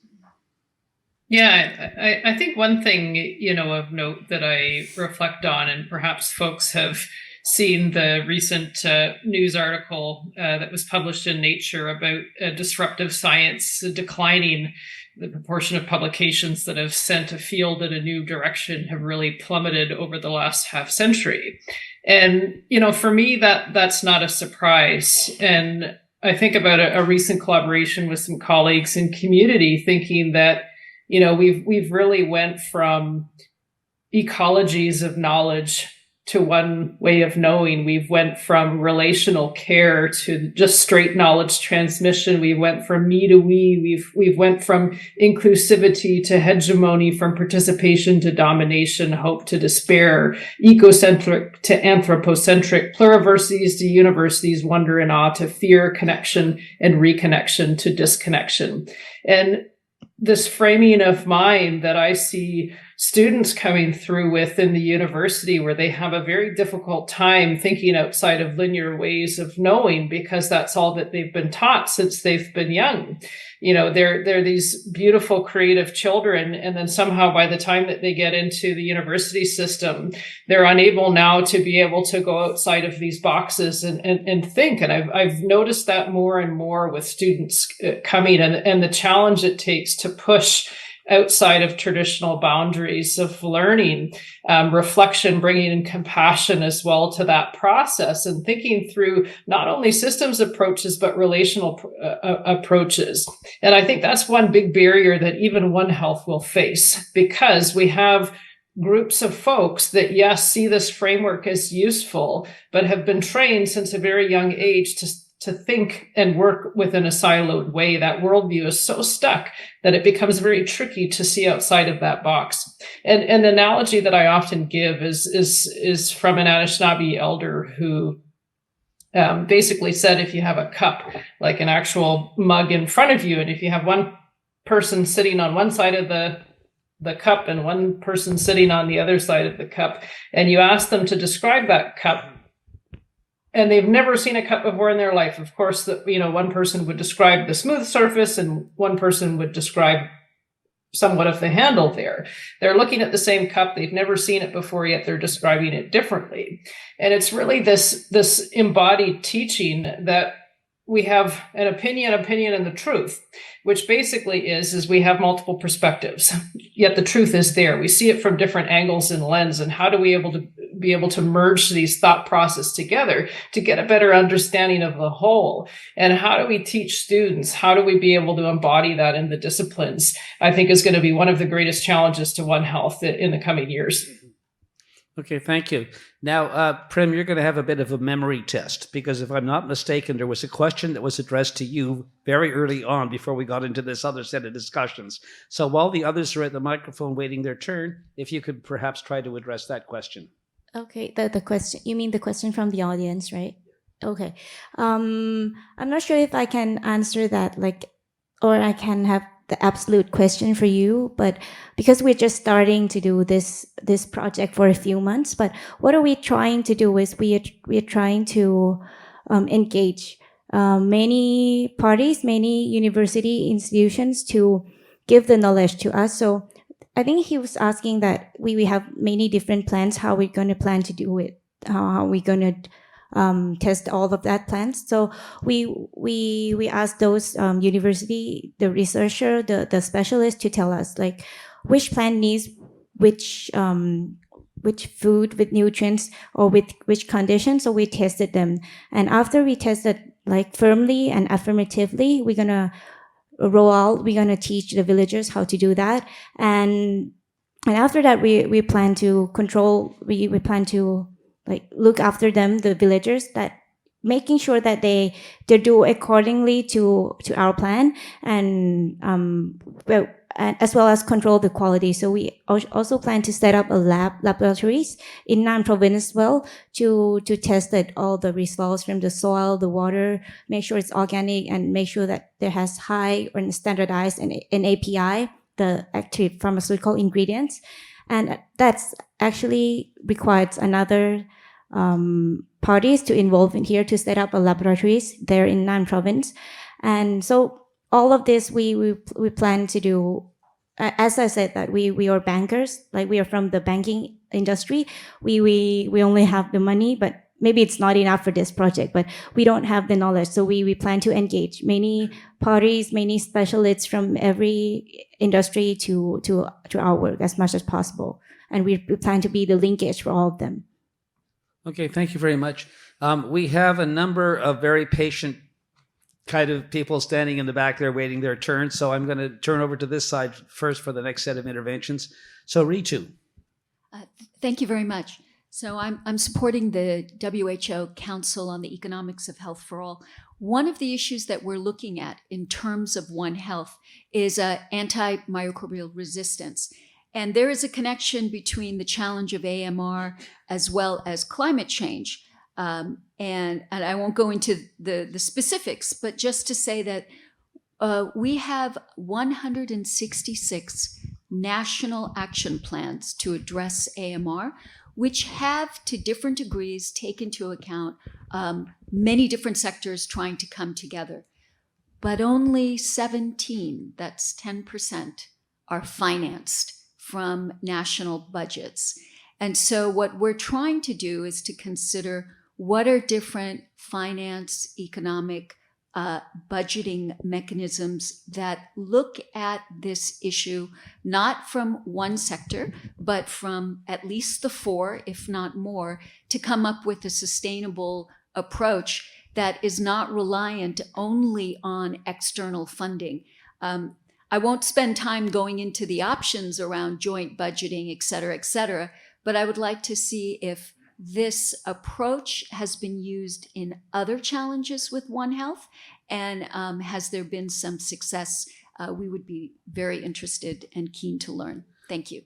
[SPEAKER 6] Yeah, I think one thing, of note that I reflect on, and perhaps folks have seen the recent news article that was published in Nature about disruptive science declining. The proportion of publications that have sent a field in a new direction have really plummeted over the last half century. And, for me, that's not a surprise. And I think about a recent collaboration with some colleagues in community, thinking that, we've really went from ecologies of knowledge to one way of knowing. We've went from relational care to just straight knowledge transmission. We went from me to we. We've went from inclusivity to hegemony, from participation to domination, hope to despair, ecocentric to anthropocentric, pluriversities to universities, wonder and awe to fear, connection and reconnection to disconnection. And this framing of mind that I see students coming through with in the university, where they have a very difficult time thinking outside of linear ways of knowing, because that's all that they've been taught since they've been young. They're these beautiful, creative children. And then somehow by the time that they get into the university system, they're unable now to be able to go outside of these boxes and think. And I've noticed that more and more with students coming and the challenge it takes to push outside of traditional boundaries of learning, reflection, bringing in compassion as well to that process, and thinking through not only systems approaches, but relational approaches. And I think that's one big barrier that even One Health will face, because we have groups of folks that, yes, see this framework as useful, but have been trained since a very young age to think and work within a siloed way. That worldview is so stuck that it becomes very tricky to see outside of that box. And an analogy that I often give is from an Anishinaabe elder who basically said, if you have a cup, like an actual mug in front of you, and if you have one person sitting on one side of the cup and one person sitting on the other side of the cup, and you ask them to describe that cup, and they've never seen a cup before in their life. Of course, one person would describe the smooth surface and one person would describe somewhat of the handle there. They're looking at the same cup. They've never seen it before, yet they're describing it differently. And it's really this embodied teaching that we have an opinion, and the truth, which basically is we have multiple perspectives, yet the truth is there. We see it from different angles and lens. And how do we be able to merge these thought process together to get a better understanding of the whole? And how do we teach students? How do we be able to embody that in the disciplines? I think is going to be one of the greatest challenges to One Health in the coming years.
[SPEAKER 1] Okay, thank you. Now, Prim, you're going to have a bit of a memory test, because if I'm not mistaken, there was a question that was addressed to you very early on before we got into this other set of discussions. So while the others are at the microphone waiting their turn, if you could perhaps try to address that question.
[SPEAKER 3] Okay, the question, you mean the question from the audience, right? Okay. I'm not sure if I can answer that, or I can have the absolute question for you, but because we're just starting to do this project for a few months, but what are we trying to do is we are trying to engage many parties, many university institutions to give the knowledge to us. So I think he was asking that we have many different plans, how we're going to plan to do it, how we're going to test all of that plans. So we asked those university, the researcher, the specialist to tell us which plant needs which food with nutrients or with which conditions. So we tested them, and after we tested firmly and affirmatively, we're gonna teach the villagers how to do that, and after that we plan to control. We plan to look after them, the villagers, that making sure that they do accordingly to our plan, and as well as control the quality. So we also plan to set up laboratories in Nam province as well to test that all the results from the soil, the water, make sure it's organic, and make sure that there has high or standardized an API, the active pharmaceutical ingredients. And that's actually requires another parties to involve in here to set up a laboratories there in Nan province. And so all of this we plan to do. As I said, that we are bankers, we are from the banking industry. We only have the money, but maybe it's not enough for this project, but we don't have the knowledge. So we plan to engage many parties, many specialists from every industry to our work as much as possible. And we plan to be the linkage for all of them.
[SPEAKER 1] Okay, thank you very much. We have a number of very patient kind of people standing in the back there waiting their turn. So I'm going to turn over to this side first for the next set of interventions. So Ritu.
[SPEAKER 11] Thank you very much. So I'm supporting the WHO Council on the Economics of Health for All. One of the issues that we're looking at in terms of One Health is antimicrobial resistance. And there is a connection between the challenge of AMR as well as climate change. And I won't go into the specifics, but just to say that we have 166 national action plans to address AMR, which have, to different degrees, taken into account many different sectors trying to come together. But only 17, that's 10%, are financed from national budgets. And so what we're trying to do is to consider what are different finance, economic, budgeting mechanisms that look at this issue, not from one sector, but from at least the four, if not more, to come up with a sustainable approach that is not reliant only on external funding. I won't spend time going into the options around joint budgeting, et cetera, but I would like to see if this approach has been used in other challenges with One Health, and has there been some success? We would be very interested and keen to learn. Thank you.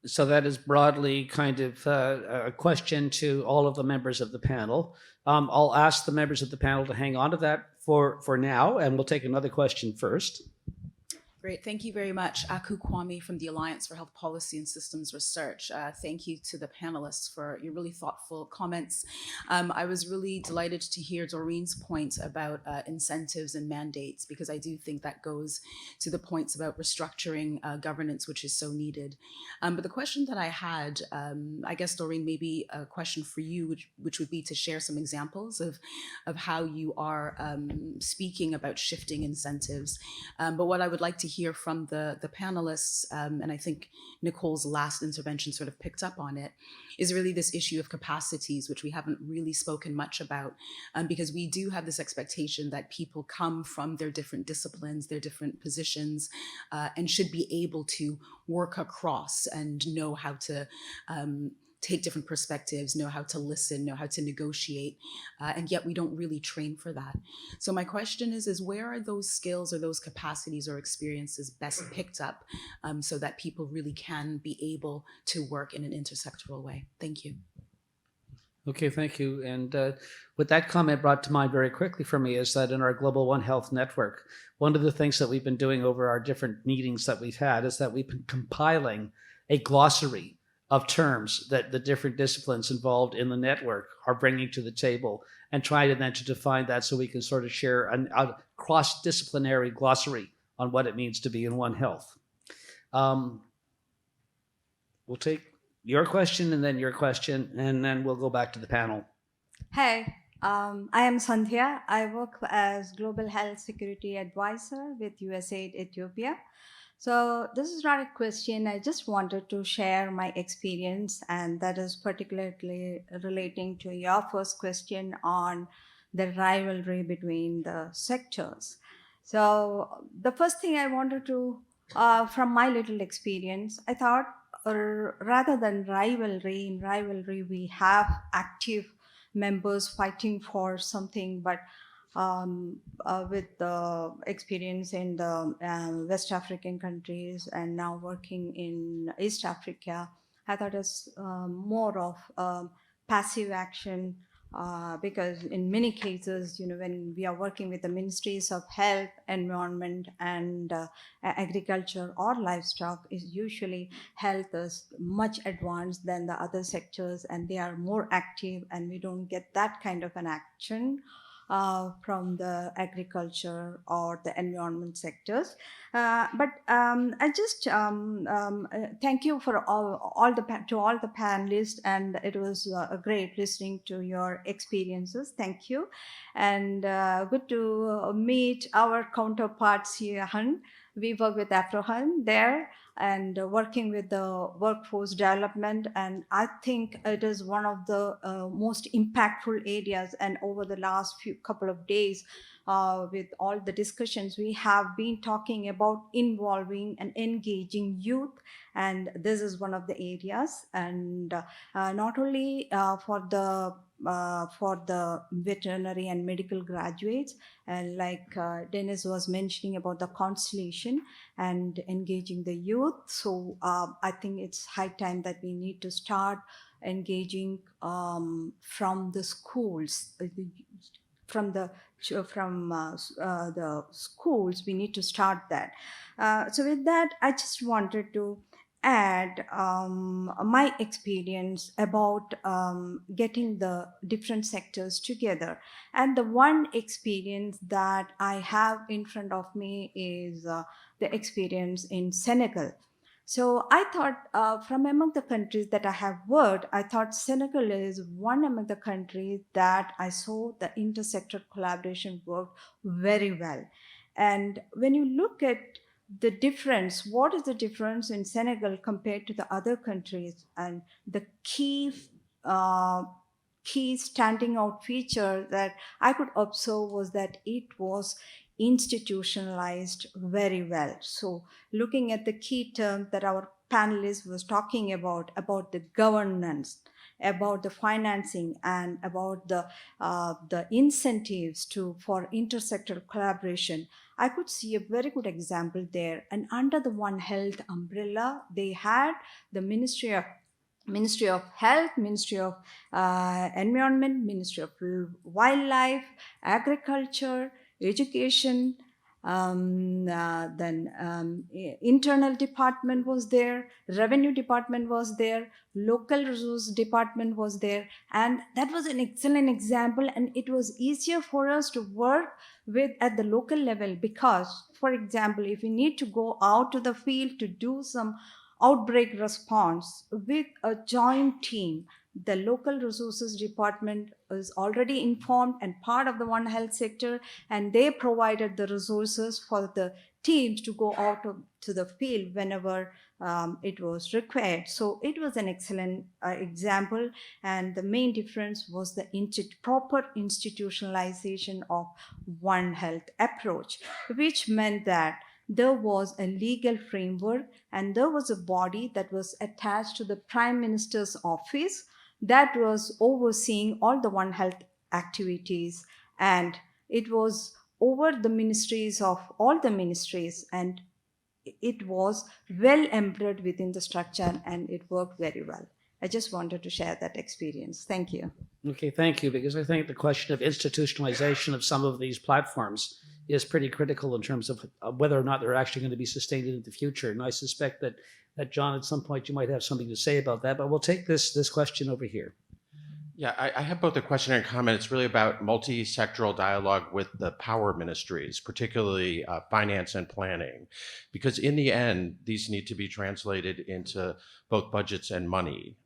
[SPEAKER 1] So that is broadly kind of a question to all of the members of the panel. I'll ask the members of the panel to hang on to that for now, and we'll take another question first.
[SPEAKER 12] Great. Thank you very much. Aku Kwame from the Alliance for Health Policy and Systems Research. Thank you to the panelists for your really thoughtful comments. I was really delighted to hear Doreen's point about incentives and mandates, because I do think that goes to the points about restructuring governance, which is so needed. But the question that I had, I guess, Doreen, maybe a question for you, which would be to share some examples of how you are speaking about shifting incentives. But what I would like to hear from the panelists, and I think Nicole's last intervention sort of picked up on it, is really this issue of capacities, which we haven't really spoken much about, because we do have this expectation that people come from their different disciplines, their different positions, and should be able to work across and know how to take different perspectives, know how to listen, know how to negotiate, and yet we don't really train for that. So my question is where are those skills or those capacities or experiences best picked up so that people really can be able to work in an intersectoral way? Thank you.
[SPEAKER 1] Okay, thank you. And what that comment brought to mind very quickly for me is that in our Global One Health Network, one of the things that we've been doing over our different meetings that we've had is that we've been compiling a glossary of terms that the different disciplines involved in the network are bringing to the table, and trying to then to define that so we can sort of share a cross-disciplinary glossary on what it means to be in One Health. We'll take your question and then your question, and then we'll go back to the panel.
[SPEAKER 13] Hi, I am Sandhya. I work as Global Health Security Advisor with USAID Ethiopia. So this is not a question. I just wanted to share my experience, and that is particularly relating to your first question on the rivalry between the sectors. So the first thing I wanted to, from my little experience, I thought rather than rivalry, in rivalry we have active members fighting for something, but with the experience in the West African countries and now working in East Africa, I thought it's more of passive action, because in many cases, when we are working with the ministries of health, environment, and agriculture or livestock, is usually health is much advanced than the other sectors, and they are more active, and we don't get that kind of an action from the agriculture or the environment sectors. But I just thank you for all the panelists, and it was great listening to your experiences. Thank you, and good to meet our counterparts here. Han. We work with AfroHun there and working with the workforce development, and I think it is one of the most impactful areas. And over the last couple of days, with all the discussions, we have been talking about involving and engaging youth, and this is one of the areas. And not only for the veterinary and medical graduates, and like Dennis was mentioning about the constellation and engaging the youth. So I think it's high time that we need to start engaging from the schools, from the schools. We need to start that. So with that, I just wanted to add my experience about getting the different sectors together. And the one experience that I have in front of me is the experience in Senegal. So I thought from among the countries that I have worked, I thought Senegal is one among the countries that I saw the intersectoral collaboration work very well. And when you look at the difference, what is the difference in Senegal compared to the other countries? And the key standing out feature that I could observe was that it was institutionalized very well. So looking at the key terms that our panelist was talking about the governance, about the financing, and about the incentives for intersectoral collaboration, I could see a very good example there. And under the One Health umbrella, they had the Ministry of Health, Ministry of Environment, Ministry of Wildlife, Agriculture, Education, Internal department was there, revenue department was there, local resource department was there, and that was an excellent example. And it was easier for us to work with at the local level because, for example, if we need to go out to the field to do some outbreak response with a joint team, the local resources department is already informed and part of the One Health sector, and they provided the resources for the teams to go out to the field whenever it was required. So it was an excellent example, and the main difference was the proper institutionalization of One Health approach, which meant that there was a legal framework and there was a body that was attached to the Prime Minister's office that was overseeing all the One Health activities, and it was over the ministries of all the ministries, and it was well embedded within the structure and it worked very well. I just wanted to share that experience. Thank you.
[SPEAKER 1] Okay, thank you, because I think the question of institutionalization of some of these platforms is pretty critical in terms of whether or not they're actually going to be sustained in the future. And I suspect that John, at some point, you might have something to say about that, but we'll take this question over here.
[SPEAKER 14] Yeah, I have both a question and a comment. It's really about multi-sectoral dialogue with the power ministries, particularly finance and planning, because in the end, these need to be translated into both budgets and money.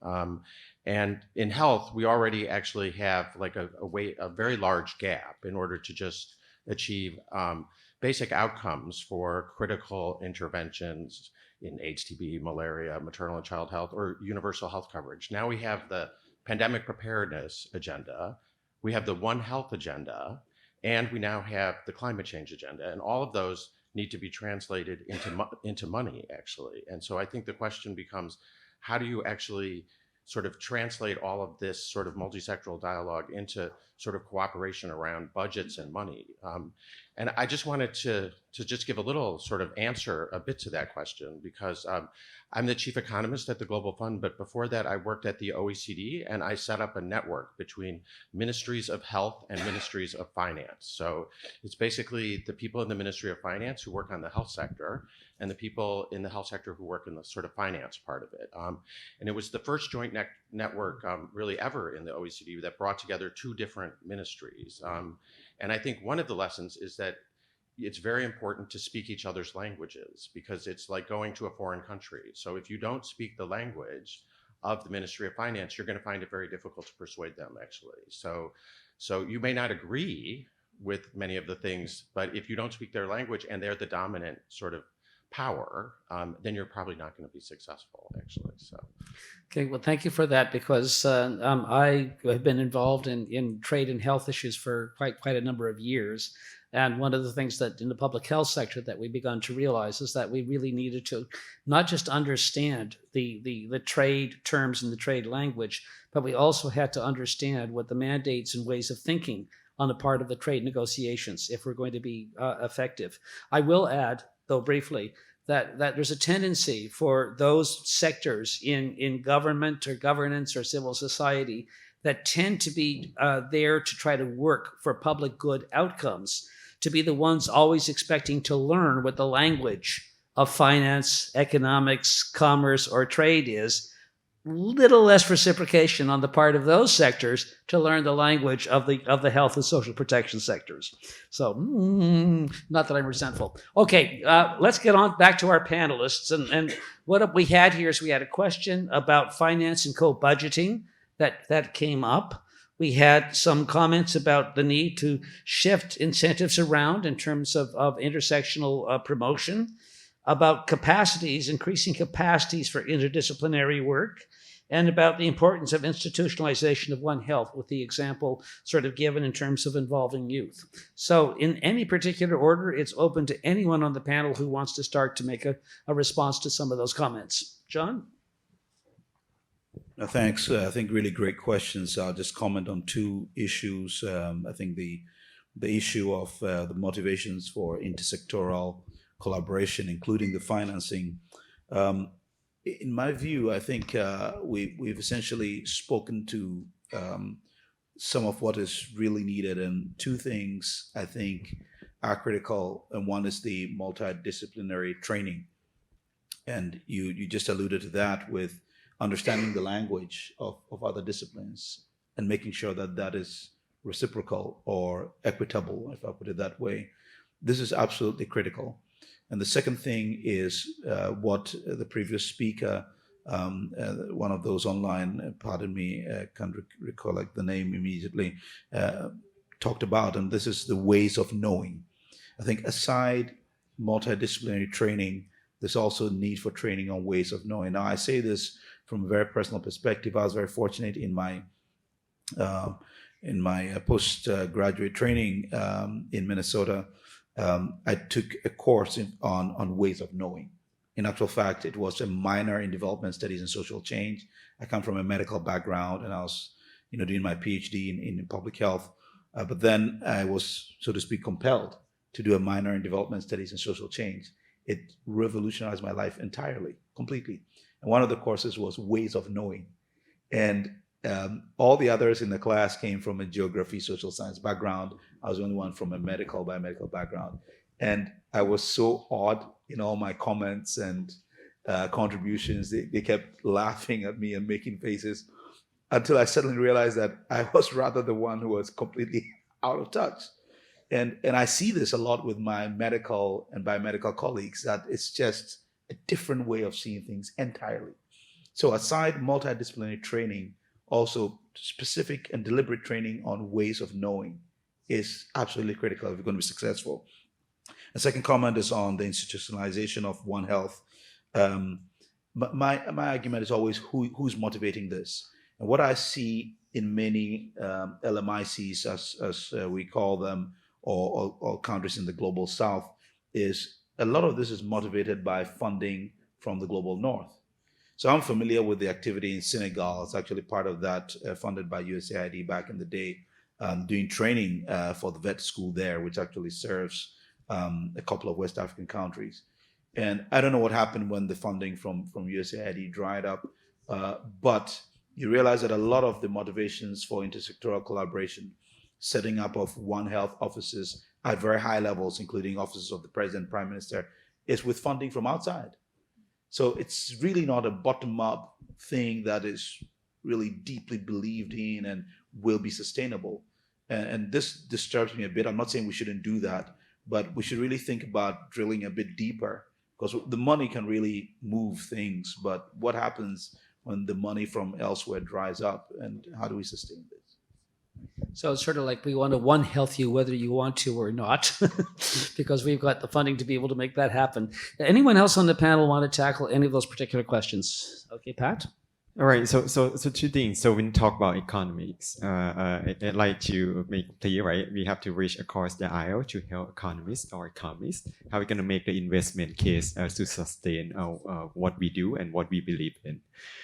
[SPEAKER 14] And in health, we already actually have like a very large gap in order to just achieve basic outcomes for critical interventions in AIDS, TB, malaria, maternal and child health, or universal health coverage. Now we have the pandemic preparedness agenda, we have the One Health agenda, and we now have the climate change agenda. And all of those need to be translated into money, actually. And so I think the question becomes, how do you actually sort of translate all of this sort of multi-sectoral dialogue into sort of cooperation around budgets and money? And I just wanted to just give a little sort of answer a bit to that question, because I'm the chief economist at the Global Fund, but before that I worked at the OECD and I set up a network between ministries of health and ministries of finance. So it's basically the people in the Ministry of Finance who work on the health sector and the people in the health sector who work in the sort of finance part of it. And it was the first joint network really ever in the OECD that brought together two different ministries. And I think one of the lessons is that it's very important to speak each other's languages, because it's like going to a foreign country. So if you don't speak the language of the Ministry of Finance, you're going to find it very difficult to persuade them, actually. So you may not agree with many of the things, but if you don't speak their language and they're the dominant sort of power, then you're probably not going to be successful, actually. So,
[SPEAKER 1] okay, well, thank you for that, because I have been involved in trade and health issues for quite a number of years. And one of the things that in the public health sector that we've begun to realize is that we really needed to not just understand the trade terms and the trade language, but we also had to understand what the mandates and ways of thinking on the part of the trade negotiations if we're going to be effective. I will add, though briefly, that there's a tendency for those sectors in government or governance or civil society that tend to be there to try to work for public good outcomes to be the ones always expecting to learn what the language of finance, economics, commerce, or trade is. Little less reciprocation on the part of those sectors to learn the language of the health and social protection sectors. So, not that I'm resentful. Okay, let's get on back to our panelists. And what we had here is we had a question about finance and co-budgeting that came up. We had some comments about the need to shift incentives around in terms of intersectional promotion, about capacities, increasing capacities for interdisciplinary work, and about the importance of institutionalization of One Health, with the example sort of given in terms of involving youth. So in any particular order, it's open to anyone on the panel who wants to start to make a response to some of those comments. John?
[SPEAKER 4] Thanks. I think really great questions. I'll just comment on two issues. I think the issue of the motivations for intersectoral collaboration, including the financing. In my view, I think we've essentially spoken to some of what is really needed, and two things I think are critical, and one is the multidisciplinary training. And you just alluded to that with understanding the language of other disciplines and making sure that that is reciprocal or equitable, if I put it that way. This is absolutely critical. And the second thing is what the previous speaker, one of those online, pardon me, can't recollect the name immediately, talked about, and this is the ways of knowing. I think aside multidisciplinary training, there's also a need for training on ways of knowing. Now, I say this from a very personal perspective. I was very fortunate in my postgraduate training in Minnesota. I took a course on ways of knowing. In actual fact, it was a minor in development studies and social change. I come from a medical background, and I was, doing my PhD in public health. But then I was, so to speak, compelled to do a minor in development studies and social change. It revolutionized my life entirely, completely. And one of the courses was ways of knowing. And all the others in the class came from a geography, social science background. I was the only one from a biomedical background. And I was so odd in all my comments and contributions. They kept laughing at me and making faces until I suddenly realized that I was rather the one who was completely out of touch. And I see this a lot with my medical and biomedical colleagues, that it's just a different way of seeing things entirely. So aside multidisciplinary training, also specific and deliberate training on ways of knowing is absolutely critical if you're going to be successful. The second comment is on the institutionalization of One Health. My argument is always who's motivating this. And what I see in many LMICs, as we call them, or countries in the global south, is a lot of this is motivated by funding from the global north. So I'm familiar with the activity in Senegal. It's actually part of that, funded by USAID back in the day, doing training for the vet school there, which actually serves a couple of West African countries. And I don't know what happened when the funding from USAID dried up, but you realize that a lot of the motivations for intersectoral collaboration, setting up of One Health offices at very high levels, including offices of the President, Prime Minister, is with funding from outside. So it's really not a bottom-up thing that is really deeply believed in and will be sustainable. And this disturbs me a bit. I'm not saying we shouldn't do that, but we should really think about drilling a bit deeper, because the money can really move things. But what happens when the money from elsewhere dries up, and how do we sustain this?
[SPEAKER 1] So it's sort of like we want to One Health you whether you want to or not, because we've got the funding to be able to make that happen. Anyone else on the panel want to tackle any of those particular questions? Okay, Pat?
[SPEAKER 2] All right, so two things. So when we talk about economics, I'd like to make clear, right? We have to reach across the aisle to help economists or economists. How are we going to make the investment case to sustain what we do and what we believe in?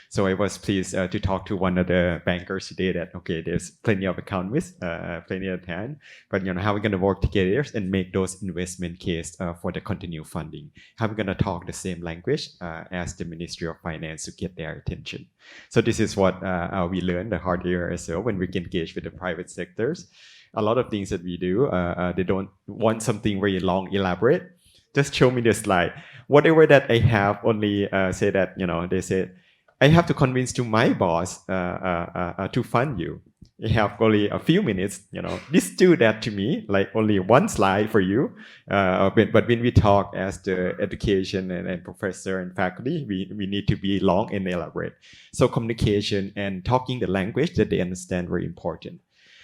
[SPEAKER 2] So I was pleased to talk to one of the bankers today that, okay, there's plenty of economists, plenty of hand, but how are we going to work together and make those investment case for the continued funding? How are we going to talk the same language as the Ministry of Finance to get their attention? So this is what we learned the hard year as well when we engage with the private sectors. A lot of things that we do, they don't want something very long, elaborate. Just show me the slide. Whatever that I have, only say that, they say, I have to convince to my boss to fund you. You have only a few minutes, just do that to me, like only one slide for you. But when we talk as the education and professor and faculty, we need to be long and elaborate. So communication and talking the language that they understand very important.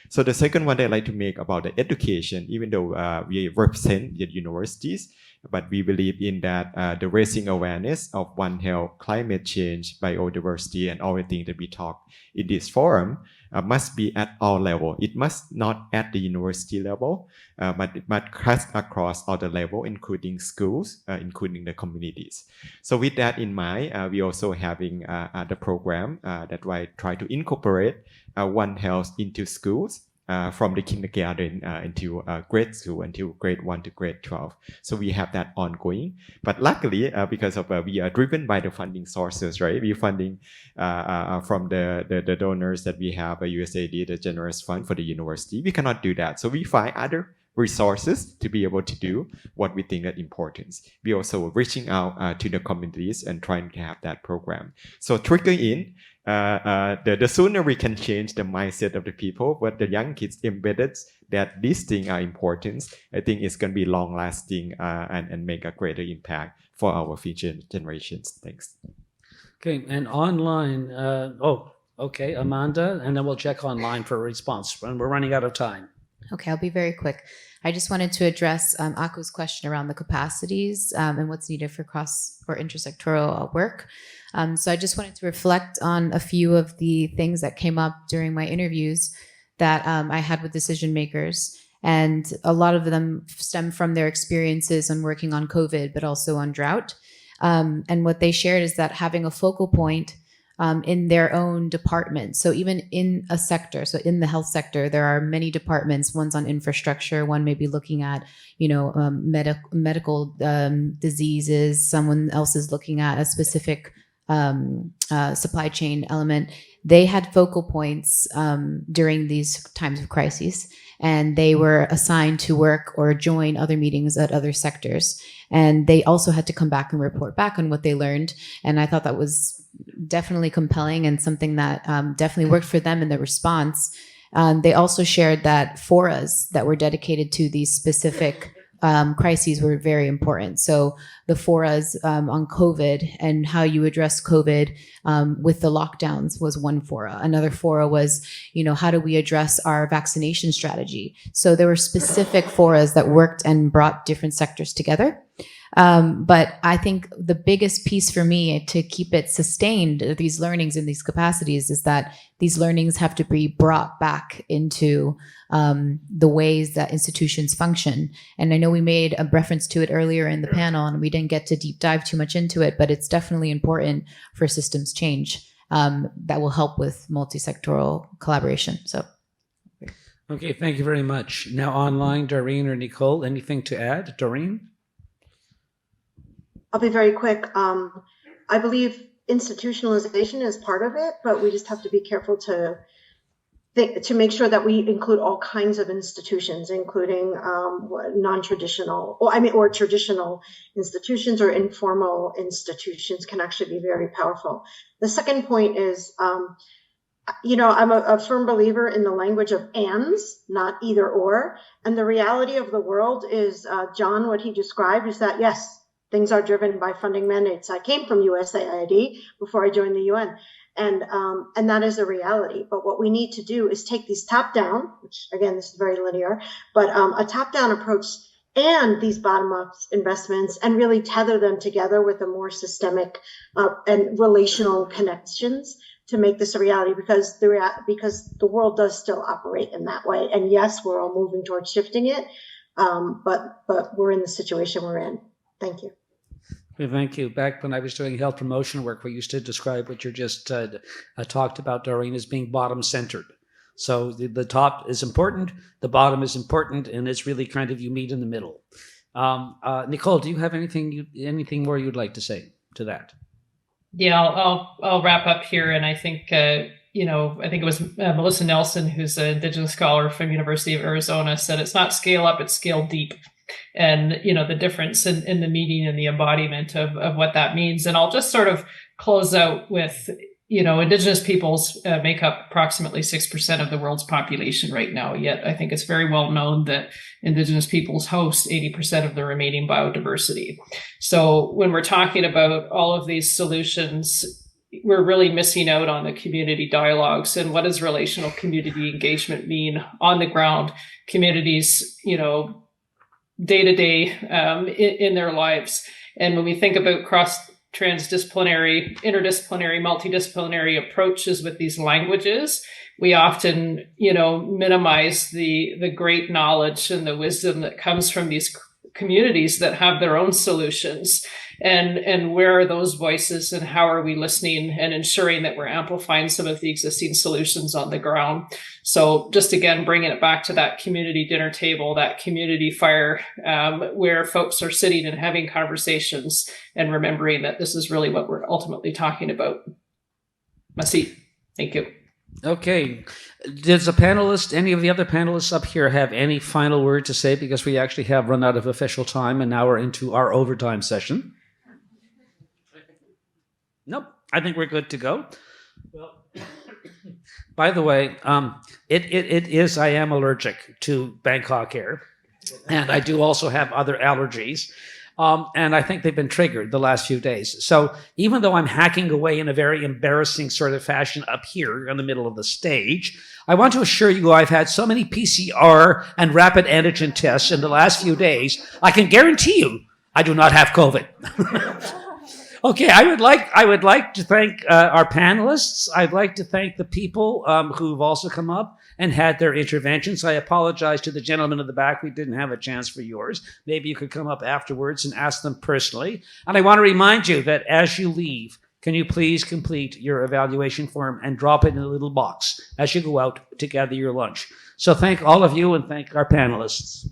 [SPEAKER 2] So the second one that I'd like to make about the education, even though we represent the universities, but we believe in that the raising awareness of One Health, climate change, biodiversity, and all the things that we talk in this forum must be at all level. It must not at the university level, but it must cut across all the level, including schools, including the communities. So with that in mind, we also having the program that I try to incorporate One Health into schools. From the kindergarten into grade school until grade 1 to grade 12. So we have that ongoing. But luckily, because of we are driven by the funding sources, right? We're funding from the donors that we have, USAID, the generous fund for the university. We cannot do that. So we find other resources to be able to do what we think that importance. We also reaching out to the communities and trying to have that program. So trigger in, the sooner we can change the mindset of the people, but the young kids embedded that these things are important, I think it's going to be long lasting and make a greater impact for our future generations. Thanks.
[SPEAKER 1] Okay, and online, okay, Amanda, and then we'll check online for a response. And we're running out of time.
[SPEAKER 5] Okay, I'll be very quick. I just wanted to address Aku's question around the capacities and what's needed for intersectoral work. So I just wanted to reflect on a few of the things that came up during my interviews that I had with decision makers. And a lot of them stem from their experiences on working on COVID, but also on drought. And what they shared is that having a focal point in their own department. So even in a sector, so in the health sector, there are many departments. One's on infrastructure. One may be looking at, medical diseases. Someone else is looking at a specific supply chain element. They had focal points during these times of crises, and they were assigned to work or join other meetings at other sectors. And they also had to come back and report back on what they learned. And I thought that was definitely compelling and something that definitely worked for them in the response. They also shared that forums that were dedicated to these specific crises were very important. So the forums on COVID and how you address COVID with the lockdowns was one forum. Another forum was, how do we address our vaccination strategy? So there were specific forums that worked and brought different sectors together. But I think the biggest piece for me to keep it sustained, these learnings and these capacities, is that these learnings have to be brought back into the ways that institutions function. And I know we made a reference to it earlier in the panel, and we didn't get to deep dive too much into it, but it's definitely important for systems change that will help with multi-sectoral collaboration. So.
[SPEAKER 1] Okay, thank you very much. Now online, Doreen or Nicole, anything to add? Doreen?
[SPEAKER 7] I'll be very quick. I believe institutionalization is part of it, but we just have to be careful to make sure that we include all kinds of institutions, including non-traditional, or traditional institutions, or informal institutions can actually be very powerful. The second point is, I'm a firm believer in the language of ands, not either or. And the reality of the world is, John, what he described is that, yes, things are driven by funding mandates. I came from USAID before I joined the UN, and that is a reality. But what we need to do is take these top-down, which again, this is very linear, but a top-down approach and these bottom-up investments, and really tether them together with a more systemic and relational connections to make this a reality, because the world does still operate in that way. And yes, we're all moving towards shifting it, but we're in the situation we're in. Thank you.
[SPEAKER 1] Thank you. Back when I was doing health promotion work, we used to describe what you just talked about, Doreen, as being bottom-centered. So the top is important, the bottom is important, and it's really kind of you meet in the middle. Nicole, do you have anything more you'd like to say to that?
[SPEAKER 6] Yeah, I'll wrap up here, and I think I think it was Melissa Nelson, who's an Indigenous scholar from University of Arizona, said it's not scale up, it's scale deep. And, the difference in the meaning and the embodiment of what that means. And I'll just sort of close out with, Indigenous peoples make up approximately 6% of the world's population right now. Yet I think it's very well known that Indigenous peoples host 80% of the remaining biodiversity. So when we're talking about all of these solutions, we're really missing out on the community dialogues. And what does relational community engagement mean on the ground? Communities, day to day in their lives. And when we think about transdisciplinary, interdisciplinary, multidisciplinary approaches with these languages, we often, minimize the great knowledge and the wisdom that comes from these communities that have their own solutions. And where are those voices, and how are we listening and ensuring that we're amplifying some of the existing solutions on the ground? So just again, bringing it back to that community dinner table, that community fire, where folks are sitting and having conversations and remembering that this is really what we're ultimately talking about. Merci. Thank you.
[SPEAKER 1] Okay. Does any of the other panelists up here have any final word to say? Because we actually have run out of official time and now we're into our overtime session. Nope. I think we're good to go. Well, by the way, I am allergic to Bangkok air. And I do also have other allergies. And I think they've been triggered the last few days. So even though I'm hacking away in a very embarrassing sort of fashion up here in the middle of the stage, I want to assure you I've had so many PCR and rapid antigen tests in the last few days, I can guarantee you I do not have COVID. Okay, I would like to thank our panelists. I'd like to thank the people who've also come up and had their interventions. I apologize to the gentleman in the back. We didn't have a chance for yours. Maybe you could come up afterwards and ask them personally. And I want to remind you that as you leave, can you please complete your evaluation form and drop it in a little box as you go out to gather your lunch. So thank all of you and thank our panelists.